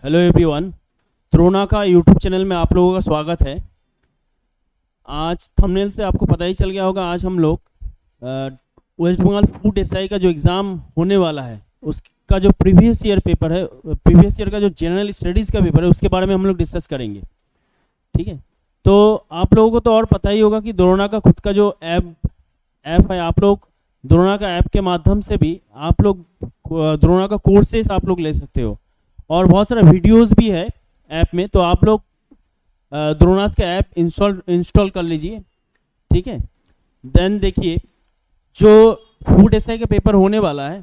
Hello everyone, त्रोना का YouTube channel में आप लोगों का स्वागत है। आज थंबनेल से आपको पता ही चल गया होगा, आज हम लोग वेस्ट बंगाल फूड एसआई का जो एग्ज़ाम होने वाला है उसका जो प्रीवियस ईयर पेपर है, प्रीवियस ईयर का जो जनरल स्टडीज़ का पेपर है उसके बारे में हम लोग डिस्कस करेंगे। ठीक है, तो आप लोगों को तो और पता ही होगा कि द्रोणा का खुद का जो ऐप है, आप लोग द्रोणा का ऐप के माध्यम से भी आप लोग द्रोणा का कोर्सेस आप लोग ले सकते हो और बहुत सारा वीडियोस भी है ऐप में, तो आप लोग द्रोणास का ऐप इंस्टॉल कर लीजिए। ठीक है, देन देखिए जो फूड एसआई का पेपर होने वाला है,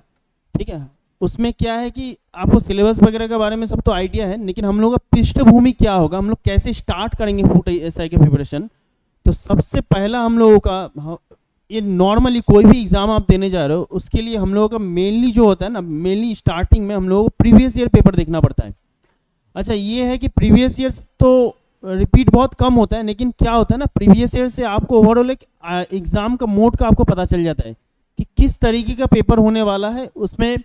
ठीक है, उसमें क्या है कि आपको सिलेबस वगैरह के बारे में सब तो आइडिया है, लेकिन हम लोग का पृष्ठभूमि क्या होगा, हम लोग कैसे स्टार्ट करेंगे फूड एसआई के प्रिपरेशन। तो सबसे पहला हम लोगों का, ये नॉर्मली कोई भी एग्ज़ाम आप देने जा रहे हो उसके लिए हम लोगों का मेनली जो होता है ना, मेनली स्टार्टिंग में हम लोगों को प्रीवियस ईयर पेपर देखना पड़ता है। अच्छा, ये है कि प्रीवियस ईयर्स तो रिपीट बहुत कम होता है, लेकिन क्या होता है ना, प्रीवियस ईयर से आपको ओवरऑल एक एग्ज़ाम का मोड का आपको पता चल जाता है कि किस तरीके का पेपर होने वाला है। उसमें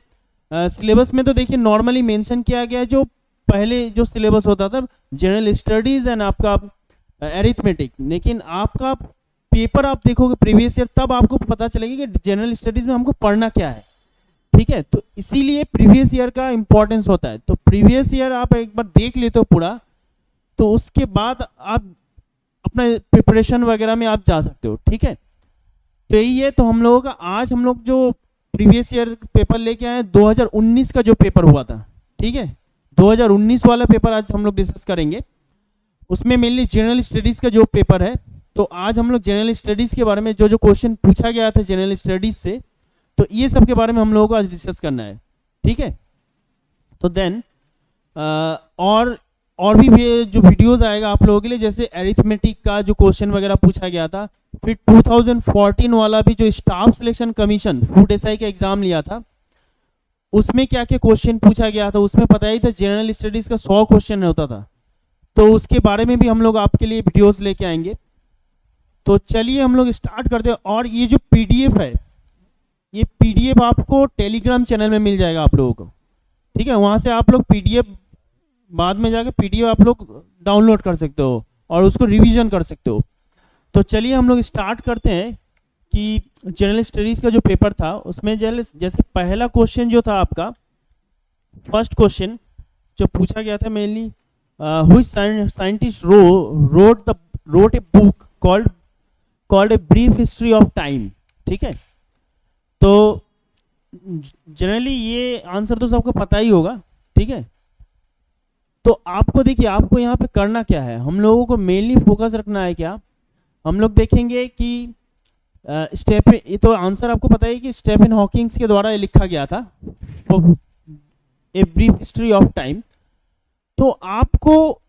सिलेबस में तो देखिए नॉर्मली मेंशन किया गया है जो पहले जो सिलेबस होता था, जनरल स्टडीज़ एंड आपका एरिथमेटिक, लेकिन आपका पेपर आप देखोगे प्रीवियस ईयर तब आपको पता चलेगा कि जनरल स्टडीज़ में हमको पढ़ना क्या है। ठीक है, तो इसीलिए प्रीवियस ईयर का इंपॉर्टेंस होता है। तो प्रीवियस ईयर आप एक बार देख लेते हो पूरा, तो उसके बाद आप अपना प्रिपरेशन वगैरह में आप जा सकते हो। ठीक है, तो यही है। तो हम लोगों का आज हम लोग जो प्रीवियस ईयर पेपर लेके आए 2019 का जो पेपर हुआ था, ठीक है, 2019 वाला पेपर आज हम लोग डिस्कस करेंगे। उसमें मेनली जनरल स्टडीज़ का जो पेपर है, तो आज हम लोग जनरल स्टडीज़ के बारे में जो जो क्वेश्चन पूछा गया था जनरल स्टडीज़ से, तो ये सब के बारे में हम लोगों को आज डिस्कस करना है। ठीक है, तो देन और भी जो वीडियोस आएगा आप लोगों के लिए, जैसे एरिथमेटिक का जो क्वेश्चन वगैरह पूछा गया था, फिर 2014 वाला भी जो staff selection commission food SI का एग्ज़ाम लिया था उसमें क्या क्या क्वेश्चन पूछा गया था, उसमें पता ही था जनरल स्टडीज़ का 100 क्वेश्चन होता था, तो उसके बारे में भी हम लोग आपके लिए वीडियोज़ लेके आएंगे। तो चलिए हम लोग स्टार्ट करते हैं। और ये जो पीडीएफ है, ये पीडीएफ आपको टेलीग्राम चैनल में मिल जाएगा आप लोगों को। ठीक है, वहाँ से आप लोग पीडीएफ बाद में जाके पीडीएफ आप लोग डाउनलोड कर सकते हो और उसको रिवीजन कर सकते हो। तो चलिए हम लोग स्टार्ट करते हैं कि जनरल स्टडीज़ का जो पेपर था उसमें जैसे पहला क्वेश्चन जो था आपका, फर्स्ट क्वेश्चन जो पूछा गया था mainly, which scientist wrote a book called a brief history of time. ठीक है, तो जनरली ये आंसर तो सबको पता ही होगा। ठीक है, तो आपको देखिए आपको यहाँ पे करना क्या है, हम लोगों को मेनली फोकस रखना है क्या, हम लोग देखेंगे कि ये तो आंसर आपको पता है कि स्टीफन हॉकिंग्स के द्वारा लिखा गया था, a brief history of time. तो आपको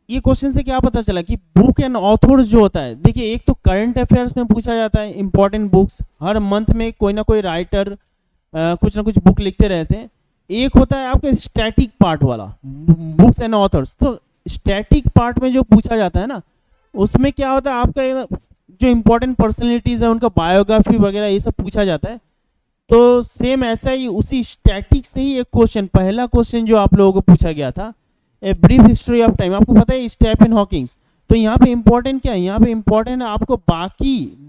ये क्वेश्चन से क्या पता चला कि बुक एंड ऑथर्स जो होता है, देखिए एक तो करंट अफेयर्स में पूछा जाता है, इंपॉर्टेंट बुक्स हर मंथ में कोई ना कोई राइटर कुछ ना कुछ बुक लिखते रहते हैं। एक होता है आपका स्टैटिक पार्ट वाला, बुक्स एंड ऑथर्स। तो स्टैटिक पार्ट में जो पूछा जाता है ना, उसमें क्या होता है आपका जो इंपॉर्टेंट पर्सनैलिटीज़ है उनका बायोग्राफी वगैरह ये सब पूछा जाता है। तो सेम ऐसा ही उसी स्टैटिक से ही एक क्वेश्चन, पहला क्वेश्चन जो आप लोगों को पूछा गया था, a brief history of time, आपको पता है स्टीफन हॉकिंग्स। तो यहाँ पे इंपॉर्टेंट क्या है, यहाँ पे इंपॉर्टेंट है आपको बाकी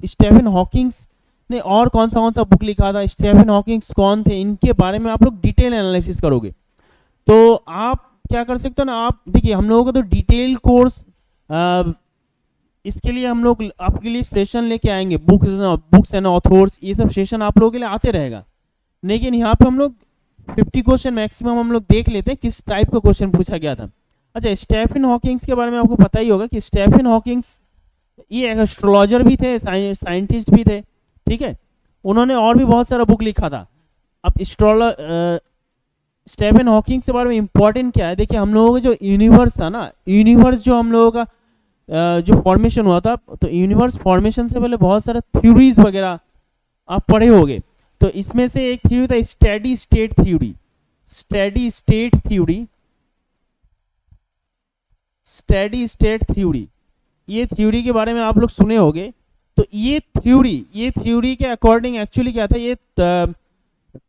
स्टीफन हॉकिंग्स ने और कौन सा बुक लिखा था, स्टीफन हॉकिंग्स कौन थे, इनके बारे में आप लोग डिटेल एनालिसिस करोगे। तो आप क्या कर सकते हो ना, आप देखिए हम लोगों का तो डिटेल कोर्स, इसके लिए हम लोग आपके लिए सेशन लेके आएंगे, बुक्स एंड ऑथर्स, ये सब सेशन आप लोगों के लिए आते रहेगा। लेकिन यहाँ पे हम लोग 50 क्वेश्चन मैक्सिमम हम लोग देख लेते हैं किस टाइप का क्वेश्चन पूछा गया था। अच्छा, स्टीफन हॉकिंग्स के बारे में आपको पता ही होगा कि स्टीफन हॉकिंग्स ये एक एस्ट्रोलॉजर भी थे, साइंटिस्ट भी थे। ठीक है, उन्होंने और भी बहुत सारा बुक लिखा था। अब स्टीफन हॉकिंग्स के बारे में इंपॉर्टेंट क्या है, देखिए हम लोगों का जो यूनिवर्स था ना, यूनिवर्स जो हम लोगों का जो फॉर्मेशन हुआ था, तो यूनिवर्स फॉर्मेशन से पहले बहुत सारा थ्योरीज वगैरह आप पढ़े होंगे। तो इसमें से एक थ्योरी था steady state theory. Steady state theory, ये थ्योरी के बारे में आप लोग सुने होंगे। तो ये थ्योरी के अकॉर्डिंग एक्चुअली क्या था, ये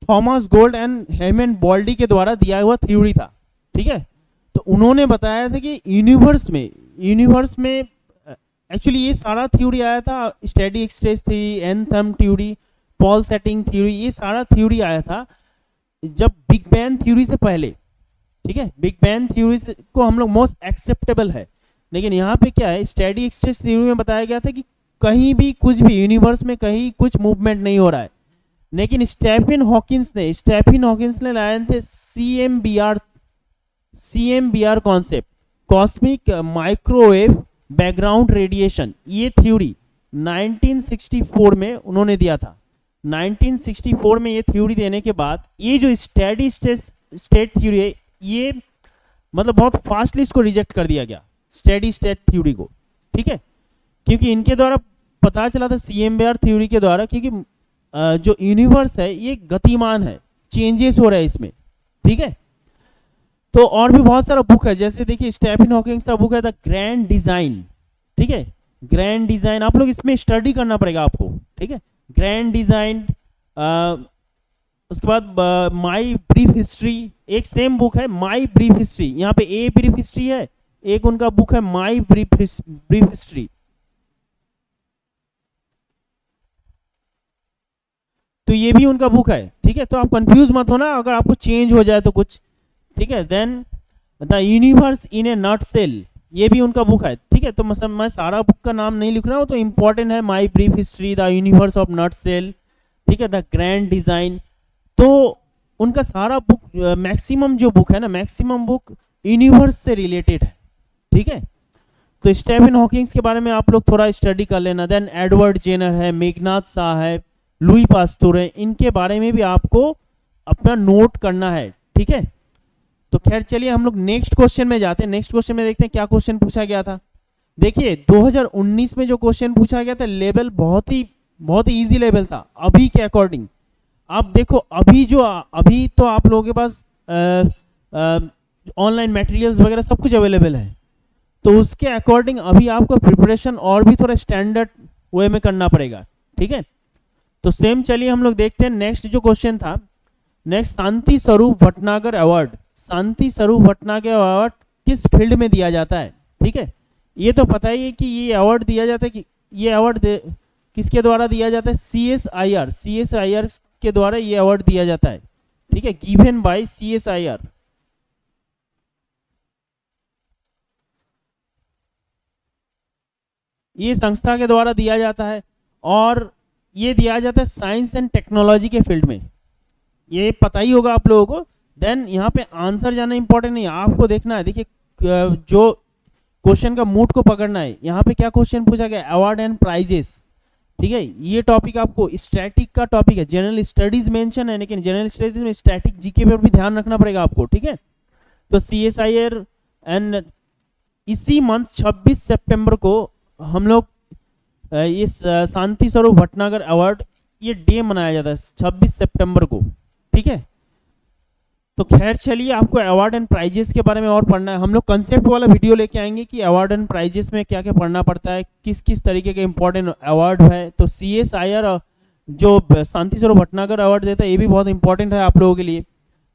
Thomas gold and Heman baldy के द्वारा दिया हुआ थ्योरी था। ठीक है। तो उन्होंने बताया था कि यूनिवर्स में एक्चुअली ये सारा थ्योरी आया था, स्टैटिक स्ट्रेस थ्योरी, एनथम थ्योरी, पॉल सेटिंग थ्योरी, ये सारा थ्योरी आया था जब बिग बैंग थ्योरी से पहले। ठीक है, बिग बैंग थ्योरी को हम लोग मोस्ट एक्सेप्टेबल है, लेकिन यहाँ पे क्या है, स्टैटिक स्ट्रेस थ्योरी में बताया गया था कि कहीं भी कुछ भी यूनिवर्स में कहीं कुछ मूवमेंट नहीं हो रहा है। लेकिन स्टीफन हॉकिंस ने लाए थे CMBR concept, cosmic microwave background radiation. ये थ्योरी 1964 में उन्होंने दिया था। 1964 में ये थ्योरी देने के बाद ये जो स्टेडी स्टेट थ्योरी है, ये मतलब बहुत फास्टली इसको रिजेक्ट कर दिया गया, स्टेडी स्टेट थ्योरी को। ठीक है, क्योंकि इनके द्वारा पता चला था CMBR थ्योरी के द्वारा, क्योंकि जो यूनिवर्स है ये गतिमान है, चेंजेस हो रहे हैं इसमें। ठीक है, तो और भी बहुत सारा बुक है, जैसे देखिए स्टीफन हॉकिंग का बुक है द ग्रैंड डिजाइन। ठीक है, ग्रैंड डिजाइन आप लोग इसमें स्टडी करना पड़ेगा आपको। ठीक है, ग्रैंड डिजाइन, उसके बाद माई ब्रीफ हिस्ट्री, एक सेम बुक है माई ब्रीफ हिस्ट्री, यहाँ पे ए ब्रीफ हिस्ट्री है, एक उनका बुक है माई ब्रीफ हिस्ट्री। तो ये भी उनका बुक है। ठीक है, तो आप कंफ्यूज मत होना अगर आपको चेंज हो जाए तो कुछ। ठीक है, then the universe in a nutshell, ये भी उनका बुक है। ठीक है, तो मैं सारा बुक का नाम नहीं लिख रहा हूँ, तो इंपॉर्टेंट है my brief history, the universe of nutshell, ठीक है, द ग्रैंड डिजाइन। तो उनका सारा बुक, मैक्सिमम जो बुक है ना, मैक्सिमम बुक यूनिवर्स से रिलेटेड है। ठीक है, तो स्टीफन हॉकिंग्स के बारे में आप लोग थोड़ा स्टडी कर लेना। देन एडवर्ड जेनर है, मेघनाथ शाह है, लुई पास्टोर है, इनके बारे में भी आपको अपना नोट करना है। ठीक है, तो खैर चलिए हम लोग नेक्स्ट क्वेश्चन में जाते हैं। नेक्स्ट क्वेश्चन में देखते हैं क्या क्वेश्चन पूछा गया था। देखिए 2019 में जो क्वेश्चन पूछा गया था, लेवल बहुत ही इजी लेवल था अभी के अकॉर्डिंग। आप देखो अभी तो आप लोगों के पास ऑनलाइन मटेरियल्स वगैरह सब कुछ अवेलेबल है, तो उसके अकॉर्डिंग अभी आपको प्रिपरेशन और भी थोड़ा स्टैंडर्ड वे में करना पड़ेगा। ठीक है, तो सेम चलिए हम लोग देखते हैं नेक्स्ट जो क्वेश्चन था। Next, Shanti Swarup Bhatnagar award. Shanti Swarup Bhatnagar award किस फील्ड में दिया जाता है? ठीक है, ये तो पता ही है कि ये अवार्ड दिया जाता है, कि ये अवार्ड किसके द्वारा दिया जाता है? CSIR के द्वारा ये अवार्ड दिया जाता है। ठीक है, गिवन बाय CSIR। ये संस्था के द्वारा दिया जाता है, और ये दिया जाता है साइंस एंड टेक्नोलॉजी के फील्ड में, ये पता ही होगा आप लोगों को। देन यहाँ पे आंसर जाना इंपॉर्टेंट नहीं, आपको देखना है। देखिए जो क्वेश्चन का मूड को पकड़ना है। यहाँ पे क्या क्वेश्चन पूछा गया? Award and prizes. ठीक है, ये टॉपिक आपको स्टैटिक का टॉपिक है, जनरल स्टडीज मेंशन है, लेकिन जनरल स्टडीज में स्टैटिक जीके पर भी ध्यान रखना पड़ेगा आपको। ठीक है, तो CSIR एंड इसी मंथ 26 सितंबर को हम लोग इस शांति स्वरूप भटनागर अवार्ड, ये डे मनाया जाता है 26 सितंबर को। ठीक है, तो खैर चलिए आपको अवार्ड एंड प्राइजेस के बारे में और पढ़ना है। हम लोग कंसेप्ट वाला वीडियो लेके आएंगे कि अवार्ड एंड प्राइजेस में क्या क्या पढ़ना पड़ता है, किस किस तरीके के इंपॉर्टेंट अवार्ड है। तो CSIR जो शांति स्वरूप भटनागर अवार्ड देता है, ये भी बहुत इंपॉर्टेंट है आप लोगों के लिए।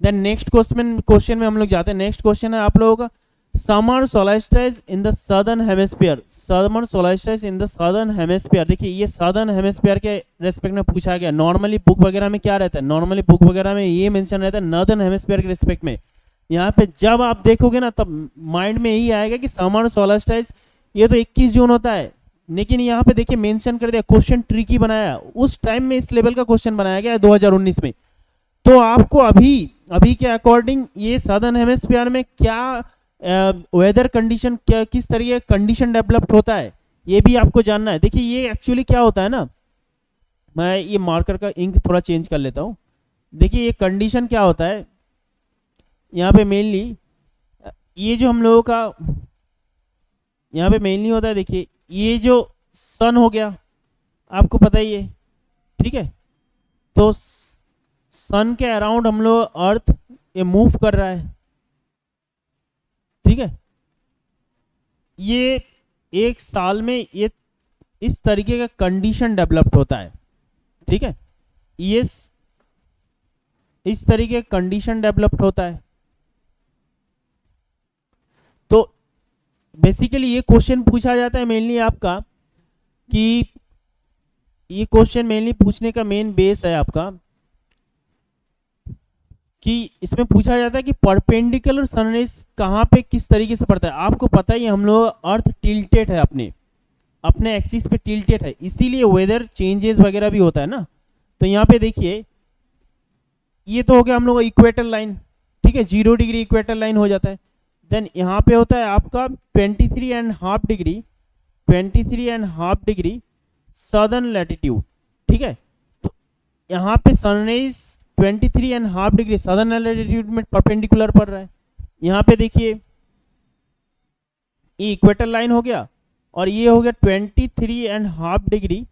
देन नेक्स्ट क्वेश्चन में हम लोग जाते हैं। नेक्स्ट क्वेश्चन है आप लोगों का, summer solstice in the southern hemisphere. Summer solstice in the southern hemisphere, देखिए ये सदर्न हेमिस्फीयर के रेस्पेक्ट में पूछा गया। नॉर्मली बुक वगैरह में क्या रहता है? नॉर्मली बुक वगैरह में ये मेंशन रहता है नॉर्दर्न हेमिस्फीयर के रेस्पेक्ट में। यहाँ पे जब आप देखोगे ना, तब माइंड में यही आएगा कि समर सोल्स्टिस ये तो 21 जून होता है, लेकिन यहाँ पे देखिए मेंशन कर दिया, क्वेश्चन ट्रिकी बनाया। उस टाइम में इस लेवल का क्वेश्चन बनाया गया है 2019 में। तो आपको अभी के अकॉर्डिंग ये सदर्न हेमिस्फीयर में क्या वेदर कंडीशन, क्या किस तरीके कंडीशन डेवलप्ड होता है, ये भी आपको जानना है। देखिए ये एक्चुअली क्या होता है ना, मैं ये मार्कर का इंक थोड़ा चेंज कर लेता हूँ। देखिए ये कंडीशन क्या होता है, यहाँ पे मेनली ये जो हम लोगों का यहाँ पे मेनली होता है, देखिए ये जो सन हो गया, आपको पता ही है। ठीक है, तो सन के अराउंड हम लोग अर्थ ये मूव कर रहा है। ठीक है, ये एक साल में ये इस तरीके का कंडीशन डेवलप्ड होता है। ठीक है, ये इस तरीके का कंडीशन डेवलप्ड होता है। बेसिकली ये क्वेश्चन पूछा जाता है मेनली आपका कि ये क्वेश्चन मेनली पूछने का मेन बेस है आपका कि इसमें पूछा जाता है कि परपेंडिकुलर सनराइज कहाँ पे किस तरीके से पड़ता है। आपको पता ही है हम लोग अर्थ टिल्टेड है, अपने एक्सिस पे टिल्टेड है, इसीलिए वेदर चेंजेस वगैरह भी होता है ना। तो यहाँ पे देखिए ये तो हो गया हम लोग इक्वेटर लाइन, ठीक है, 0 डिग्री इक्वेटर लाइन हो जाता है। देन यहाँ पे होता है आपका 23.5 डिग्री, 23.5 डिग्री सदर्न लैटिट्यूड, ठीक है। तो यहाँ पे सनराइज 23.5 डिग्री सदर्न लैटिट्यूड में परपेंडिकुलर पड़ रहा है। यहाँ पे देखिए ये इक्वेटर लाइन हो गया और ये हो गया 23.5 डिग्री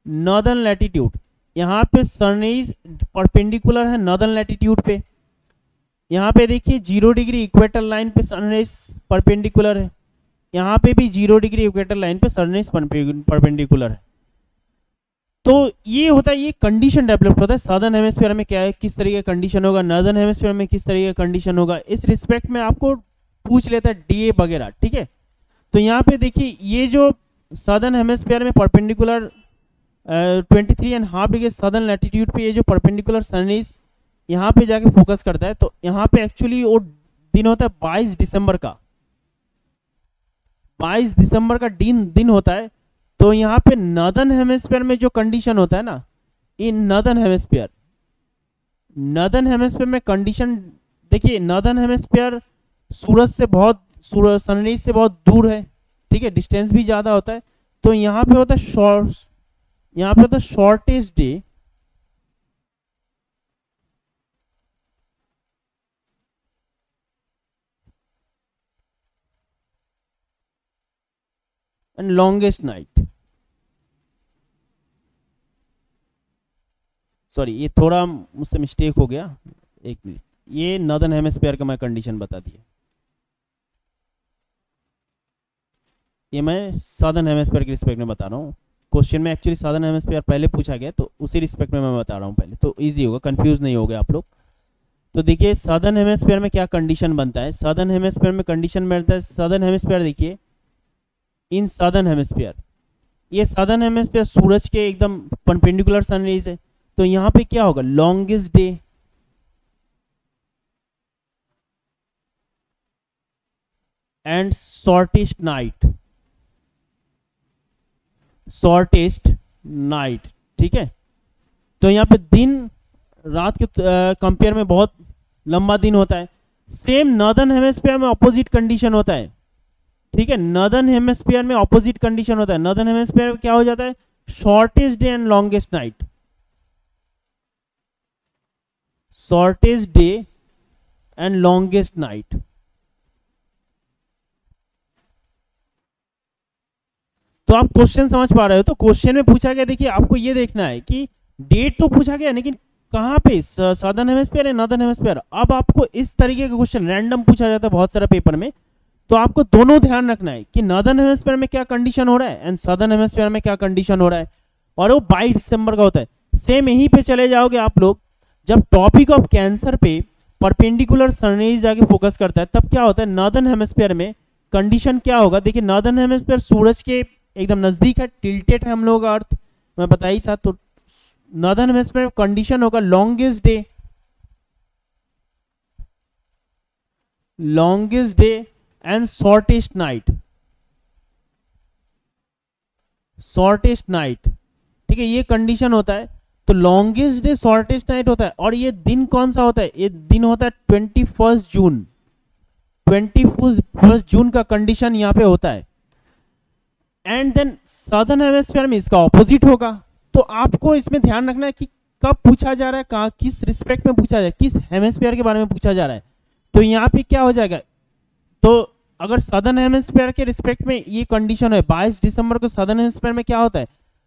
नॉर्दर्न लैटिट्यूड। यहाँ पे सनराइज परपेंडिकुलर है नॉर्दर्न लैटिट्यूड पे। यहाँ पे देखिए 0 डिग्री इक्वेटर लाइन पे सनराइज परपेंडिकुलर है, यहाँ पे भी 0 डिग्री इक्वेटर लाइन पे सनराइज परपेंडिकुलर है। तो ये होता है, ये कंडीशन डेवलप होता है सदर्न हेमिस्फीयर में क्या है, किस तरीके का कंडीशन होगा, नॉर्दर्न हेमिस्फीयर में किस तरीके का कंडीशन होगा, इस रिस्पेक्ट में आपको पूछ लेता है डीए वगैरह, ठीक है। तो यहाँ पे देखिए ये जो सदर्न हेमिस्फीयर में परपेंडिकुलर 23.5 डिग्री सदर्न लैटिट्यूड पे ये जो परपेंडिकुलर सनराइज यहाँ पे जाके फोकस करता है, तो यहाँ पे एक्चुअली वो दिन होता है 22 दिसंबर का, 22 दिसंबर का दिन होता है। तो यहाँ पे नॉर्दर्न हेमिस्फीयर में जो कंडीशन होता है ना, इन नॉर्दर्न हेमिस्फीयर में कंडीशन देखिए, नॉर्दर्न हेमिस्फीयर सूरज से बहुत सनराइज से बहुत दूर है, ठीक है, डिस्टेंस भी ज़्यादा होता है। तो यहाँ पे होता है shortest day and longest night. Sorry ये थोड़ा मुझसे मिस्टेक हो गया, एक मिनट, ये नॉर्दर्न हेमिस्फीयर का मैं कंडीशन बता दिया, ये मैं सादर्न हेमिस्फीयर के रिस्पेक्ट में बता रहा हूँ। क्वेश्चन में एक्चुअली सादर्न हेमिस्फीयर पहले पूछा गया, तो उसी रिस्पेक्ट में मैं बता रहा हूँ पहले, तो इजी होगा, कंफ्यूज नहीं होगा आप लोग। तो देखिए सादर्न हेमिस्फीयर में क्या कंडीशन बनता है, सादर्न हेमिस्फीयर में कंडीशन बनता है, सादर्न हेमिस्फीयर देखिए, इन सादर्न हेमिस्फीयर, ये सादर्न हेमिस्फीयर सूरज के एकदम परपेंडिकुलर सनराइज है। तो यहाँ पे क्या होगा, longest day and shortest night, ठीक है। तो यहाँ पे दिन रात के कंपेयर में बहुत लंबा दिन होता है। सेम नॉर्दर्न हेमिस्फीयर में ऑपोजिट कंडीशन होता है, ठीक है, नॉर्दर्न हेमिस्फीयर में ऑपोजिट कंडीशन होता है। नॉर्दर्न हेमिस्फीयर में क्या हो जाता है, shortest day and longest night, shortest day and longest night. तो आप क्वेश्चन समझ पा रहे हो। तो क्वेश्चन में पूछा गया, देखिए आपको ये देखना है कि डेट तो पूछा गया, लेकिन कहाँ पे, सादर्न हेमिस्फीयर है नॉर्दर्न हेमिस्फीयर। अब आपको इस तरीके का क्वेश्चन रैंडम पूछा जाता है बहुत सारा पेपर में, तो आपको दोनों ध्यान रखना है कि नॉर्दर्न हेमिस्फीयर में क्या कंडीशन हो रहा है एंड सादर्न हेमिस्फीयर में क्या कंडीशन हो रहा है, और वो 22 दिसंबर का होता है। सेम यहीं पे चले जाओगे आप लोग, जब टॉपिक ऑफ कैंसर पे परपेंडिकुलर सनराइज जाके फोकस करता है, तब क्या होता है, नॉर्दर्न हेमिस्फीयर में कंडीशन क्या होगा। देखिए नॉर्दर्न हेमिस्फीयर सूरज के एकदम नजदीक है, टिल्टेड है हम लोग का अर्थ, मैं बता ही था। तो नॉर्दर्न हेमिस्फीयर में कंडीशन होगा longest day and shortest night, ठीक है, ये कंडीशन होता है। तो लॉन्गेस्ट डे शॉर्टेस्ट नाइट होता है, और ये दिन कौन सा होता है, ये दिन होता है 21 जून का कंडीशन यहाँ पे होता है। एंड देन सादर्न हेमिस्फीयर में इसका ऑपोजिट होगा। तो आपको इसमें ध्यान रखना है कि कब पूछा जा रहा है, कहाँ किस रिस्पेक्ट में पूछा जा रहा है, किस हेमिस्फीयर के बारे में पूछा जा रहा है। तो यहाँ पे क्या हो जाएगा, तो अगर सादर्न हेमिस्फीयर के रिस्पेक्ट में ये कंडीशन है 22 दिसंबर को, सादर्न हेमिस्फीयर में क्या होता है,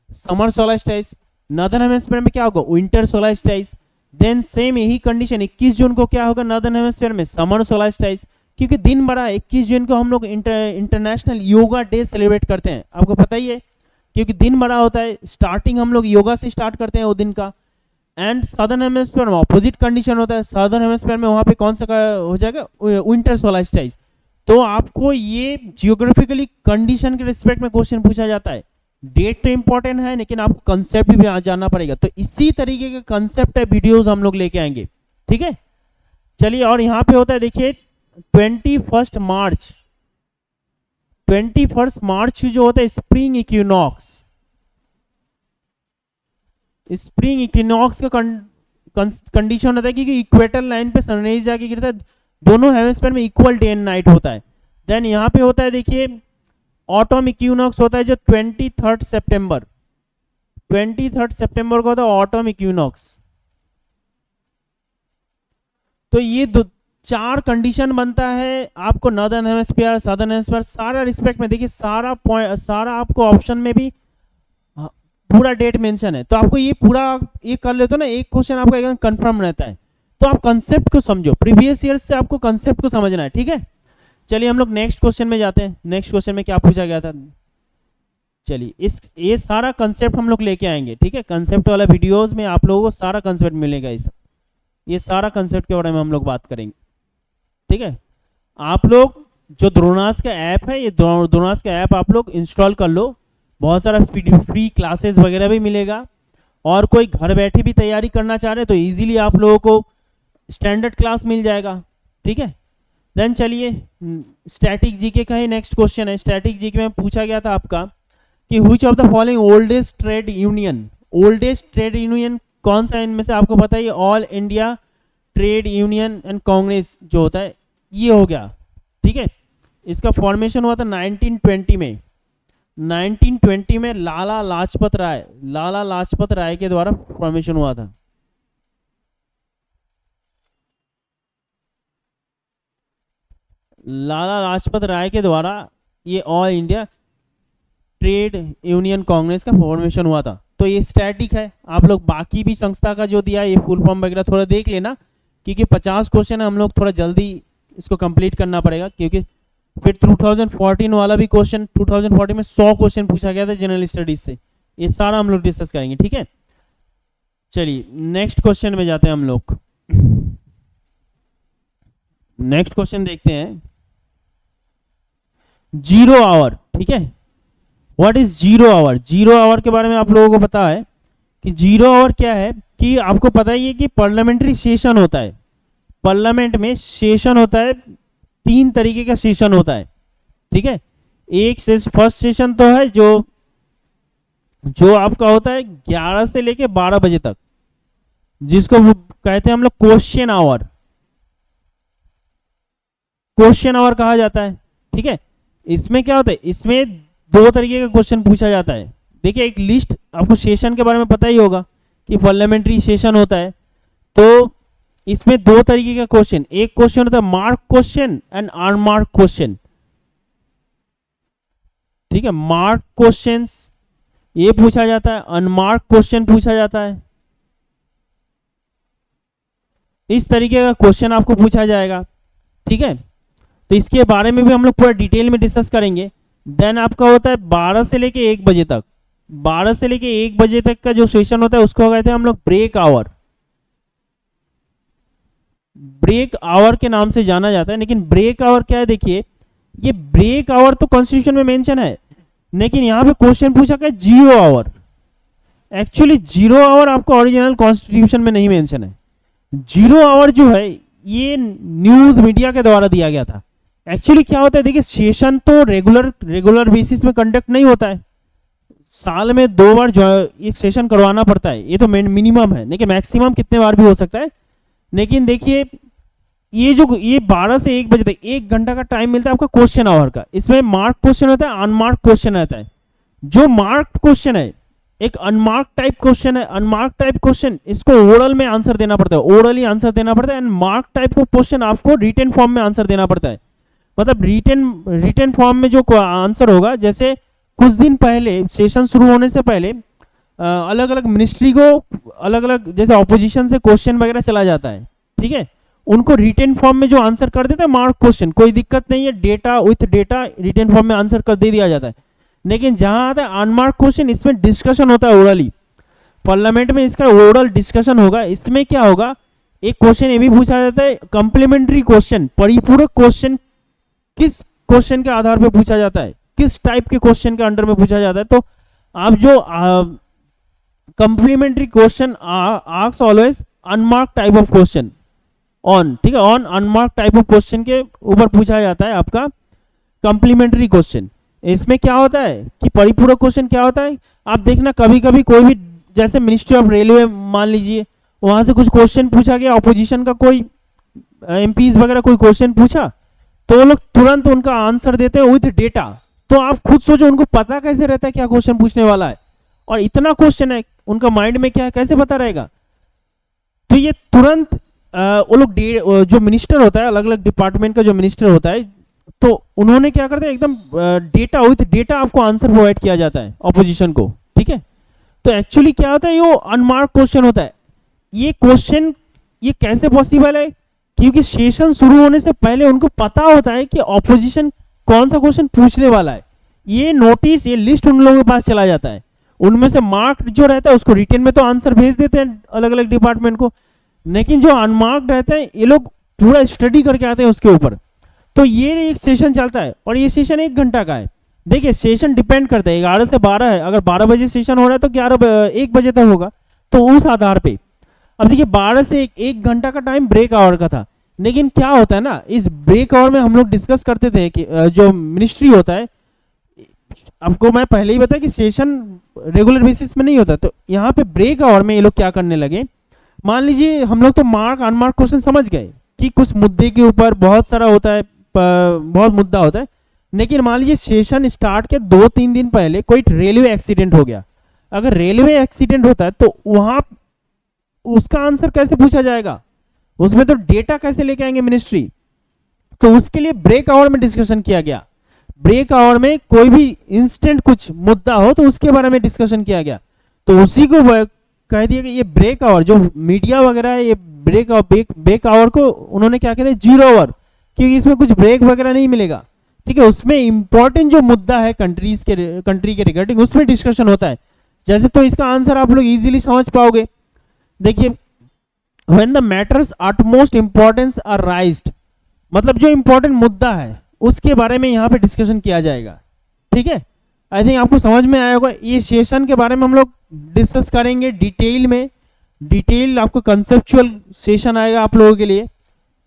समर सोलास्टिस। नॉर्दर्न हेमिस्फीयर में क्या होगा, विंटर सोलास्टिस। देन सेम यही कंडीशन 21 जून को क्या होगा नॉर्दर्न हेमिस्फीयर में, समर सोलास्टिस। क्योंकि दिन बड़ा है, 21 जून को हम लोग इंटरनेशनल योगा डे सेलिब्रेट करते हैं, आपको पता ही है, क्योंकि दिन बड़ा होता है, स्टार्टिंग हम लोग योगा से स्टार्ट करते हैं वो दिन का। एंड सादर्न हेमिस्फीयर में ऑपोजिट कंडीशन होता है, सादर्न हेमिस्फीयर में वहाँ पे कौन सा का हो जाएगा, विंटर सोलास्टिस। तो आपको ये जियोग्राफिकली कंडीशन के रिस्पेक्ट में क्वेश्चन पूछा जाता है। डेट तो इंपॉर्टेंट है लेकिन आपको कंसेप्ट भी जानना पड़ेगा। तो इसी तरीके के कंसेप्ट है वीडियोस हम लोग लेके आएंगे, ठीक है। चलिए, और यहाँ पे होता है देखिए 21 मार्च जो होता है स्प्रिंग इक्विनॉक्स। स्प्रिंग इक्विनॉक्स का कंडीशन होता है कि इक्वेटर लाइन पे सनराइज जाके गिरता है, दोनों हेमिस्फीयर में इक्वल डे एंड नाइट होता है। देन यहाँ पे होता है देखिए ऑटम इक्विनॉक्स होता है जो 23 सितंबर को होता है ऑटम इक्विनॉक्स। तो ये चार कंडीशन बनता है आपको नॉर्दर्न हेमिस्फीयर, सदर्न हेमिस्फीयर, सारा रिस्पेक्ट में देखिए सारा आपको ऑप्शन में भी पूरा डेट मेंशन है। तो आपको ये पूरा ये कर लेते हो ना, एक क्वेश्चन आपका एकदम कंफर्म रहता है। तो आप कंसेप्ट को समझो, प्रीवियस ईयर से आपको कंसेप्ट को समझना है, ठीक है। चलिए हम लोग नेक्स्ट क्वेश्चन में जाते हैं। नेक्स्ट क्वेश्चन में क्या पूछा गया था, चलिए ये सारा कंसेप्ट हम लोग लेके आएंगे, ठीक है। कंसेप्ट वाला वीडियोस में आप लोगों को सारा कंसेप्ट मिलेगा। ये सारा कंसेप्ट के बारे में हम लोग बात करेंगे, ठीक है। आप लोग जो द्रोणास का ऐप है, ये द्रोणास का ऐप आप लोग इंस्टॉल कर लो, बहुत सारा फ्री क्लासेस वगैरह भी मिलेगा। और कोई घर बैठे भी तैयारी करना चाह रहे हैं तो इजीली आप लोगों को स्टैंडर्ड क्लास मिल जाएगा, ठीक है। देन चलिए स्टैटिक जीके का ही नेक्स्ट क्वेश्चन है। स्टैटिक जीके में पूछा गया था आपका कि which of the following oldest trade union कौन सा इनमें से आपको पता है। All India trade union and Congress जो होता है ये हो गया, ठीक है। इसका फॉर्मेशन हुआ था 1920 में। 1920 में लाला लाजपत राय के द्वारा फॉर्मेशन हुआ था। लाला लाजपत राय के द्वारा ये all India trade union Congress का फॉर्मेशन हुआ था। तो ये स्टैटिक है। आप लोग बाकी भी संस्था का जो दिया है ये फुल फॉर्म वगैरह थोड़ा देख लेना, क्योंकि 50 क्वेश्चन है, हम लोग थोड़ा जल्दी इसको कंप्लीट करना पड़ेगा। क्योंकि फिर 2014 वाला भी क्वेश्चन, 2014 में 100 क्वेश्चन पूछा गया था जनरल स्टडीज से, ये सारा हम लोग डिस्कस करेंगे, ठीक है। चलिए नेक्स्ट क्वेश्चन में जाते हैं हम लोग। नेक्स्ट क्वेश्चन देखते हैं, जीरो आवर, ठीक है। What is zero hour. Zero hour के बारे में आप लोगों को पता है कि जीरो आवर क्या है, कि आपको पता ही है कि पार्लियामेंट्री सेशन होता है। पार्लियामेंट में सेशन होता है, 3 तरीके का सेशन होता है, ठीक है। एक फर्स्ट सेशन तो है जो आपका होता है 11 से लेके 12 बजे तक, जिसको कहते हैं हम लोग क्वेश्चन आवर कहा जाता है, ठीक है। इसमें क्या होता है, इसमें 2 तरीके का क्वेश्चन पूछा जाता है। देखिए एक लिस्ट, आपको सेशन के बारे में पता ही होगा कि पार्लियामेंट्री सेशन होता है। तो इसमें 2 तरीके का क्वेश्चन, एक क्वेश्चन होता है mark question and unmark question, ठीक है। मार्क क्वेश्चंस ये पूछा जाता है, अनमार्क क्वेश्चन पूछा जाता है। इस तरीके का क्वेश्चन आपको पूछा जाएगा, ठीक है। तो इसके बारे में भी हम लोग पूरा डिटेल में डिस्कस करेंगे। देन आपका होता है 12 से लेके 1 बजे तक। 12 से लेके 1 बजे तक का जो सेशन होता है उसको कहते हैं हम लोग ब्रेक आवर। ब्रेक आवर के नाम से जाना जाता है। लेकिन ब्रेक आवर क्या है, देखिए ये ब्रेक आवर तो कॉन्स्टिट्यूशन में मेंशन है, लेकिन यहां पे क्वेश्चन पूछा गया zero hour. Actually zero hour आपको ओरिजिनल कॉन्स्टिट्यूशन में नहीं मेंशन है। जीरो आवर जो है ये न्यूज मीडिया के द्वारा दिया गया था। एक्चुअली क्या होता है, देखिए सेशन तो रेगुलर बेसिस में कंडक्ट नहीं होता है, साल में 2 बार एक सेशन करवाना पड़ता है। ये तो मिनिमम है, लेकिन मैक्सिमम कितने बार भी हो सकता है। लेकिन देखिए ये 12 से 1 बजे तक 1 घंटा का टाइम मिलता है आपका क्वेश्चन आवर का। इसमें मार्क क्वेश्चन होता है, अनमार्क क्वेश्चन रहता है। जो मार्क क्वेश्चन है एक अनमार्क टाइप क्वेश्चन है। अनमार्क टाइप क्वेश्चन इसको ओरल में आंसर देना पड़ता है, ओरली आंसर देना पड़ता है। एंड मार्क टाइप को क्वेश्चन आपको रिटन फॉर्म में आंसर देना पड़ता है। मतलब रिटन फॉर्म में जो आंसर होगा, जैसे कुछ दिन पहले सेशन शुरू होने से पहले अलग अलग मिनिस्ट्री को अलग अलग जैसे ऑपोजिशन से क्वेश्चन वगैरह चला जाता है, ठीक है। उनको रिटन फॉर्म में जो आंसर कर देता है मार्क क्वेश्चन, कोई दिक्कत नहीं है, data with data written form में आंसर कर दे दिया जाता है। लेकिन जहां आता है अनमार्क क्वेश्चन, इसमें डिस्कशन होता है ओरली। पार्लियामेंट में इसका ओरल डिस्कशन होगा। इसमें क्या होगा, एक क्वेश्चन ये भी पूछा जाता है कॉम्प्लीमेंट्री क्वेश्चन, परिपूरक क्वेश्चन किस क्वेश्चन के आधार पे पूछा जाता है, किस टाइप के क्वेश्चन के अंडर में पूछा जाता है। तो आप जो complementary question asks always unmark type of question on, ठीक है, on unmark type of question के ऊपर पूछा जाता है आपका कंप्लीमेंट्री क्वेश्चन। इसमें क्या होता है कि परिपूरक क्वेश्चन क्या होता है, आप देखना कभी कभी कोई भी, जैसे मिनिस्ट्री ऑफ रेलवे मान लीजिए, वहां से कुछ क्वेश्चन पूछा गया, ऑपोजिशन का कोई एमपीज वगैरह कोई क्वेश्चन पूछा, तो वो लोग तुरंत उनका आंसर देते हैं विद डेटा। तो आप खुद सोचो उनको पता कैसे रहता है क्या क्वेश्चन पूछने वाला है, और इतना क्वेश्चन है उनका माइंड में क्या है, कैसे पता रहेगा। तो ये तुरंत वो लोग जो मिनिस्टर होता है, अलग अलग डिपार्टमेंट का जो मिनिस्टर होता है, तो उन्होंने क्या करते हैं, एकदम डेटा विथ डेटा आपको आंसर प्रोवाइड किया जाता है ऑपोजिशन को, ठीक है। तो एक्चुअली क्या होता है, ये अनमार्क क्वेश्चन होता है। ये क्वेश्चन ये कैसे पॉसिबल है, क्योंकि सेशन शुरू होने से पहले उनको पता होता है कि ऑपोजिशन कौन सा क्वेश्चन पूछने वाला है। ये नोटिस, ये लिस्ट उन लोगों के पास चला जाता है, उनमें से मार्क जो रहता है उसको रिटर्न में तो आंसर भेज देते हैं अलग अलग डिपार्टमेंट को, लेकिन जो अनमार्क्ड रहता है ये लोग पूरा स्टडी करके आते हैं उसके ऊपर। तो ये एक सेशन चलता है, और ये सेशन 1 घंटा का है। देखिए सेशन डिपेंड करता है, 11 से 12 है, अगर 12 बजे सेशन हो रहा है तो 1 बजे तक होगा, तो उस आधार पे। अब देखिए 12 से 1 घंटा का टाइम ब्रेक आवर का था, लेकिन क्या होता है ना, इस ब्रेक आवर में हम लोग डिस्कस करते थे कि जो मिनिस्ट्री होता है, आपको मैं पहले ही बताया कि सेशन रेगुलर बेसिस में नहीं होता, तो यहाँ पे ब्रेक आवर में ये लोग क्या करने लगे, मान लीजिए हम लोग तो मार्क अनमार्क क्वेश्चन समझ गए कि कुछ मुद्दे के ऊपर बहुत सारा होता है, बहुत मुद्दा होता है, लेकिन मान लीजिए सेशन स्टार्ट के 2-3 दिन पहले कोई रेलवे एक्सीडेंट हो गया। अगर रेलवे एक्सीडेंट होता है तो वहां उसका आंसर कैसे पूछा जाएगा, उसमें तो डेटा कैसे लेके आएंगे मिनिस्ट्री। तो उसके लिए ब्रेक आवर में डिस्कशन किया गया। ब्रेक आवर में कोई भी इंस्टेंट कुछ मुद्दा हो तो उसके बारे में डिस्कशन किया गया। तो उसी को कह दिया कि ये ब्रेक आवर जो मीडिया वगैरह है, ये ब्रेक आवर को उन्होंने क्या कहते हैं 0 आवर, क्योंकि इसमें कुछ ब्रेक वगैरह नहीं मिलेगा, ठीक है। उसमें इंपॉर्टेंट जो मुद्दा है कंट्री के रिगार्डिंग उसमें डिस्कशन होता है। जैसे तो इसका आंसर आप लोग इजीली समझ पाओगे। देखिए when the matters utmost importance are raised, मतलब जो इंपॉर्टेंट मुद्दा है उसके बारे में यहाँ पे डिस्कशन किया जाएगा, ठीक है। आई थिंक आपको समझ में आया होगा। ये सेशन के बारे में हम लोग डिस्कस करेंगे डिटेल में, डिटेल आपको कंसेप्चुअल सेशन आएगा आप लोगों के लिए,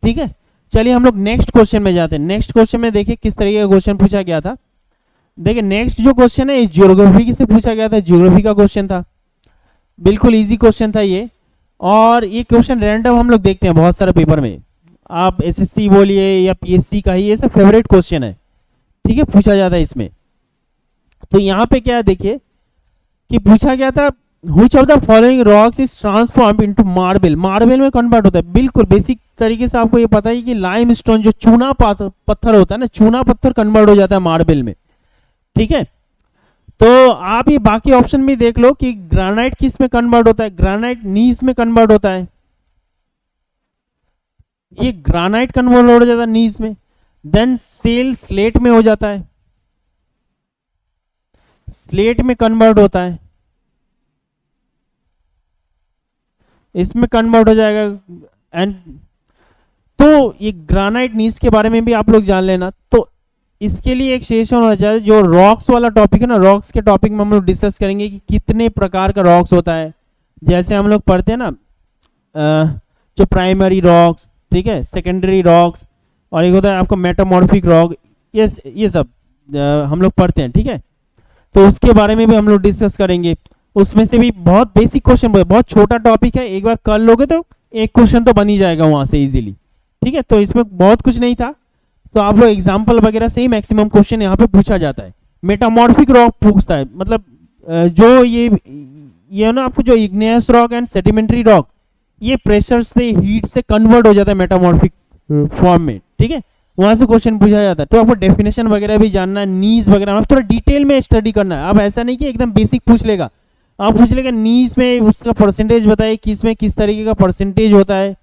ठीक है। चलिए हम लोग नेक्स्ट क्वेश्चन में जाते हैं। नेक्स्ट क्वेश्चन में देखिए किस तरीके का क्वेश्चन पूछा गया था। देखिए नेक्स्ट जो क्वेश्चन है ज्योग्राफी से पूछा गया था, ज्योग्राफी का क्वेश्चन था, बिल्कुल इजी क्वेश्चन था ये। और ये क्वेश्चन रैंडम हम लोग देखते हैं बहुत सारे पेपर में, आप एसएससी बोलिए या पीएससी का ही, ये सब फेवरेट क्वेश्चन है, ठीक है, पूछा जाता है इसमें। तो यहाँ पे क्या है देखिए कि पूछा गया था Which of the following rocks is transformed into marble? Marble में कन्वर्ट होता है, बिल्कुल बेसिक तरीके से आपको ये पता है कि लाइमस्टोन जो चूना पत्थर होता है ना, चूना पत्थर कन्वर्ट हो जाता है मार्बल में, ठीक है। तो आप ये बाकी ऑप्शन भी देख लो कि ग्रेनाइट किस में कन्वर्ट होता है, ग्रेनाइट नीज में कन्वर्ट होता है, ये ग्रेनाइट कन्वर्ट हो जाता है नीज में। देन सेल स्लेट में हो जाता है, स्लेट में कन्वर्ट होता है, इसमें कन्वर्ट हो जाएगा। एंड तो ये ग्रेनाइट नीज के बारे में भी आप लोग जान लेना। तो इसके लिए एक सेशन होना चाहिए जो रॉक्स वाला टॉपिक है ना, रॉक्स के टॉपिक में हम लोग डिस्कस करेंगे कि कितने प्रकार का रॉक्स होता है। जैसे हम लोग पढ़ते हैं ना जो प्राइमरी रॉक्स, ठीक है, सेकेंडरी रॉक्स, और एक होता है आपका मेटामॉर्फिक रॉक, ये सब हम लोग पढ़ते हैं, ठीक है। तो उसके बारे में भी हम लोग डिस्कस करेंगे। उसमें से भी बहुत बेसिक क्वेश्चन, बहुत छोटा टॉपिक है, एक बार कर लोगे तो एक क्वेश्चन तो बन ही जाएगा वहां से इजीली, ठीक है। तो इसमें बहुत कुछ नहीं था, तो आप लोग एग्जाम्पल वगैरह से ही मैक्सिमम क्वेश्चन यहाँ पे पूछा जाता है। मेटामॉर्फिक रॉक पूछता है, मतलब जो ये ना आपको जो igneous rock and sedimentary rock, ये प्रेशर से हीट से कन्वर्ट हो जाता है मेटामॉर्फिक फॉर्म में, ठीक है, वहां से क्वेश्चन पूछा जाता है। तो आपको डेफिनेशन वगैरह भी जानना है, नीज वगैरह आप थोड़ा डिटेल में स्टडी करना है। अब ऐसा नहीं कि एकदम बेसिक पूछ लेगा, आप पूछ लेगा नीज में उसका परसेंटेज बताइए, किस में किस तरीके का परसेंटेज होता है,